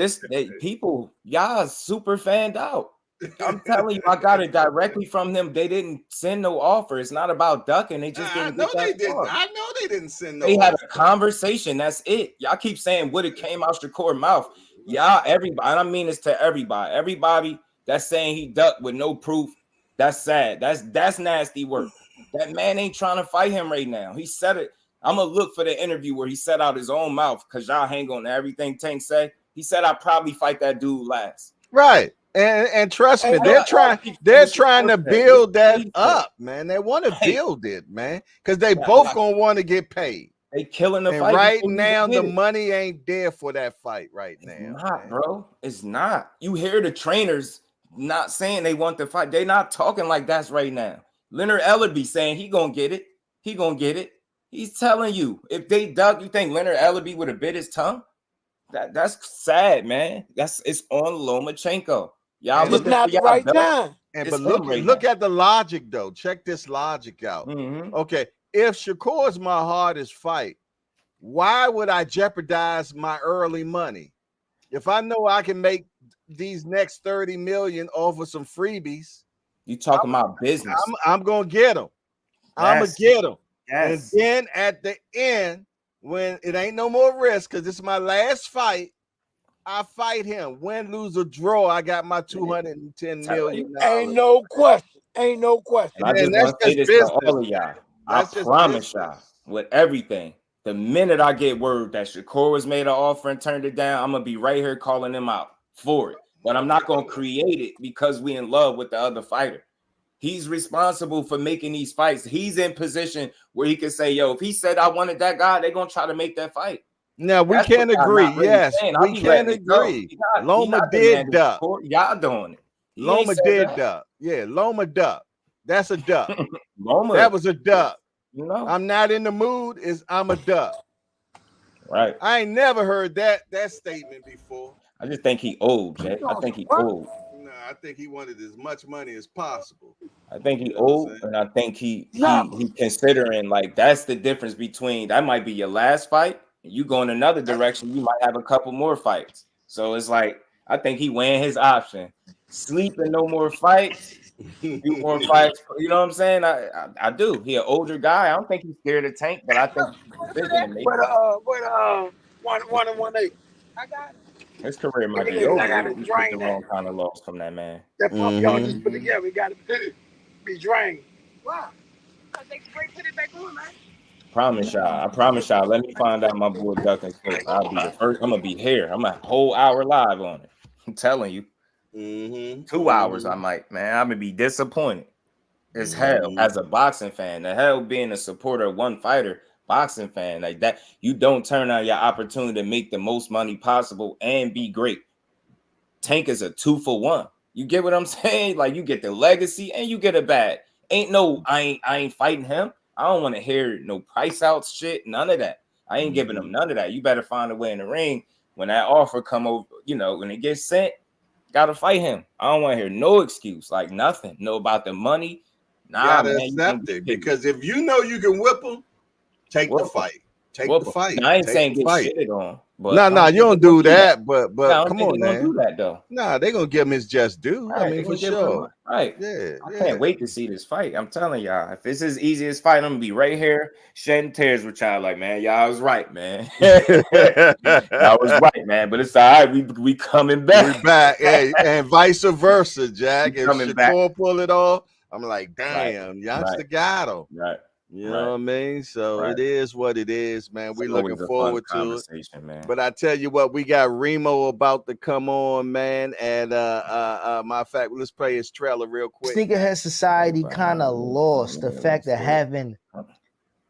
people, y'all super fanned out. I'm telling you, I got it directly from them. They didn't send no offer. It's not about ducking. They just I didn't know get that they didn't. far. I know they didn't send no They had offer. a conversation. That's it. Y'all keep saying what it came out your core mouth. Y'all, everybody. I mean this to everybody. Everybody that's saying he ducked with no proof. That's sad. That's nasty work. That man ain't trying to fight him right now. He said it. I'm gonna look for the interview where he said out his own mouth because y'all hang on to everything Tank say. He said I'd probably fight that dude last. Right. And trust me, Ain't Y'all, no y'all question. keep saying they're what trying Shakur to said. What build that he said. up, man. They want to Hey, build it, man. Because they y'all, both gonna want to get paid. they killing the And fight right before you now, even the get it. money ain't there for that fight right It's now, not, man. bro. It's not. You hear the trainers not saying they want to fight. They not talking like that's right now. Leonard Ellerby saying he gonna get it. He gonna get it. He's telling you if they dug, you think Leonard Ellerby would have bit his tongue? That's sad, man. It's on Lomachenko. Y'all And Just looking for not the y'all right duck. time. but It's him look right look now. at the logic though. Check this logic out. Mm-hmm. Okay, if Shakur's my hardest fight, why would I jeopardize my early money? If I know I can make these next 30 million off of some freebies, You talking about business? I'm gonna get them. I'm gonna Yes, get them. And yes. then at the end, when it ain't no more risk, because this is my last fight, I fight him. Win, lose, or draw. I got my 210 Telling you. million Ain't dollars. no question. Ain't no question. And I And just that's want to say just this to business, all of man. y'all. I That's just promise y'all, business. with everything, the minute I get word that Shakur was made an offer and turned it down, I'm gonna be right here calling him out for it. But I'm not gonna create it because we in love with the other fighter. He's responsible for making these fights. He's in position where he can say, yo, if he said I wanted that guy, they're gonna try to make that fight. Now we That's what can y'all agree. not really Yes, saying. I'll we be can letting it go. agree. He Loma not did demanding duck. support. Y'all doing it. He ain't Loma said did that. duck. Yeah, Loma duck. That's a duck. Loma. That was a duck. You know. I'm not in the mood. I'm a duck. Right. I ain't never heard that statement before. I just think he old, Jay. I think he old. No, I think he wanted as much money as possible. I think he You know what I'm old, saying? and I think he considering like that's the difference between that might be your last fight. And you go in another direction, you might have a couple more fights. So it's like I think he weighing his option. Sleep and no more fights. Few more fights. You know what I'm saying? I do. He an older guy. I don't think he's scared of Tank, but I think it's a decision to make. One and 1/8. I got it. His career might be I over got if to he took the drain wrong that. kind of loss from that man. That pump y'all just put together. We got to be drained. Why? Because they put it back on, man. I promise y'all. Let me find out my boy Duck and Smoke. I'll be the first. I'm gonna be here. I'm a whole hour live on it. I'm telling you. 2 hours. I might, man. I'm gonna be disappointed as hell as a boxing fan. The hell being a supporter of one fighter, boxing fan like that. You don't turn down your opportunity to make the most money possible and be great. Tank is a 2-for-1. You get what I'm saying? Like you get the legacy and you get a bag. Ain't no, I ain't fighting him. I don't want to hear no price out shit. None of that. I ain't giving them none of that. You better find a way in the ring when that offer come over. You know when it gets sent, gotta fight him. I don't want to hear no excuse, like nothing. No about the money. Nah, gotta man, accept it because if you know you can whip him, take the fight. Take the fight. Now, I ain't Take saying the get fight. shitted on, but No, you don't do that. But I don't come think on, they're gonna man. do that though. Nah, they gonna give him his just due. I mean, for sure. Right. Yeah. I can't wait to see this fight. I'm telling y'all, if it's as easy as fight, I'm gonna be right here shedding tears with y'all. Like, man, y'all was right, man. Y'all was right, man. But it's all right. We coming back. We back, hey, and vice versa, Jack. We If coming back. Shakur pull it off, I'm like, damn, youngster got him. Right. You know what I mean? So it is what it is, man. We're looking forward to it. Man. But I tell you what, we got Remo about to come on, man. And matter of fact, let's play his trailer real quick. Sneakerhead society kind of lost the fact of having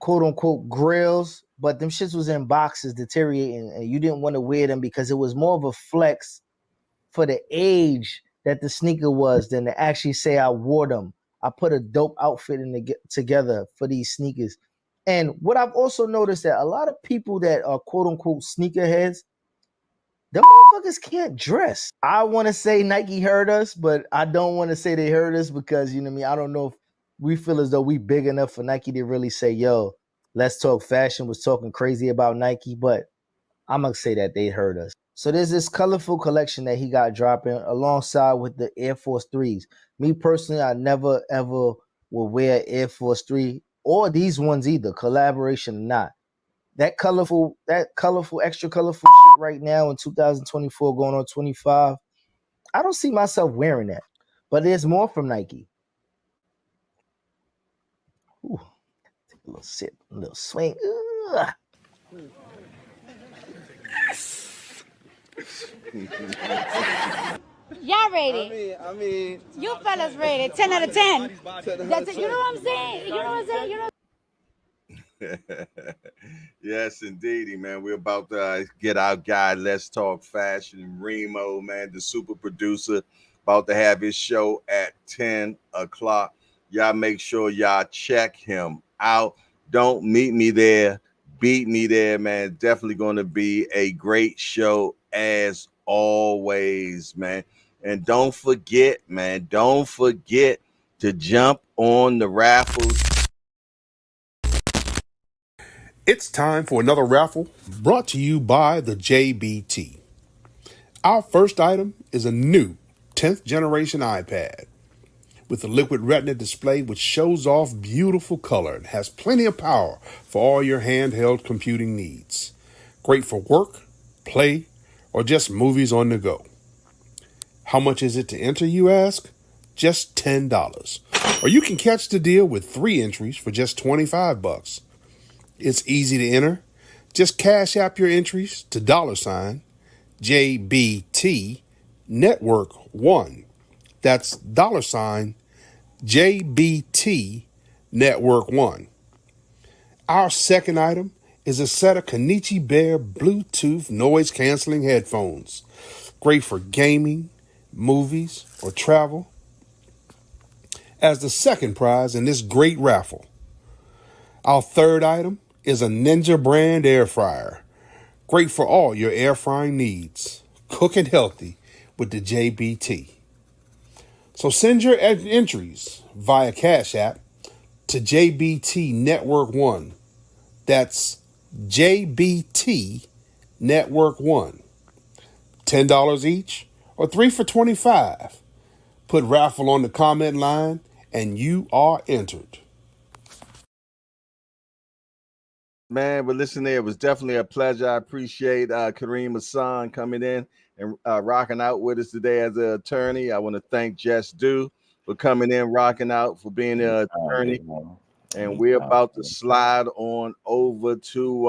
quote unquote grills, but them shits was in boxes deteriorating, and you didn't want to wear them because it was more of a flex for the age that the sneaker was than to actually say I wore them. I put a dope outfit together for these sneakers. And what I've also noticed that a lot of people that are quote unquote sneakerheads, them motherfuckers can't dress. I want to say Nike heard us, but I don't want to say they heard us because, you know what I mean? I don't know if we feel as though we big enough for Nike to really say, yo, Let's Talk Fashion was talking crazy about Nike, but I'm going to say that they heard us. So there's this colorful collection that he got dropping alongside with the Air Force 3s. Me personally, I never ever will wear Air Force 3 or these ones either, collaboration or not. That colorful, extra colorful shit right now in 2024 going on 25, I don't see myself wearing that. But there's more from Nike. Ooh, take a little sip, a little swing. Ugh. Y'all rated. I mean, you fellas rated 10 out of 10. That's it. You know what I'm saying? You know what I'm saying? You know. Yes, indeedy, man. We're about to get our guy, Let's Talk Fashion, Remo, man, the super producer, about to have his show at 10 o'clock. Y'all make sure y'all check him out. Don't meet me there. Beat me there, man. Definitely going to be a great show as always, man. And don't forget, man, don't forget to jump on the raffles. It's time for another raffle brought to you by the JBT. Our first item is a new 10th generation iPad with a liquid retina display which shows off beautiful color and has plenty of power for all your handheld computing needs. Great for work, play, or just movies on the go. How much is it to enter, you ask? Just $10. Or you can catch the deal with 3 entries for just $25. It's easy to enter. Just cash app your entries to $JBT Network 1. That's JBT Network 1. Our second item is a set of Kenichi Bear Bluetooth noise canceling headphones. Great for gaming, movies, or travel. As the second prize in this great raffle. Our third item is a Ninja brand air fryer. Great for all your air frying needs. Cooking healthy with the JBT. So send your entries via Cash App to JBT Network 1. That's JBT Network 1. $10 each or 3 for $25. Put raffle on the comment line and you are entered. Man, but listen, there, it was definitely a pleasure. I appreciate Kareem Hassan coming in and rocking out with us today as an attorney. I want to thank Jess Dew for coming in, rocking out, for being an attorney. And we're about to slide on over to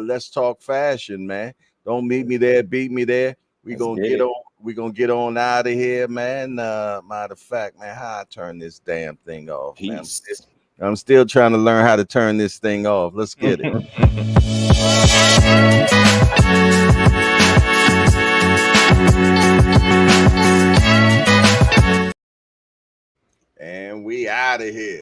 Let's Talk Fashion, man. Don't meet me there, beat me there. We're gonna get on. We're gonna get on out of here, man. Matter of fact, man, how I turn this damn thing off, man. I'm still trying to learn how to turn this thing off. Let's get it. And we out of here.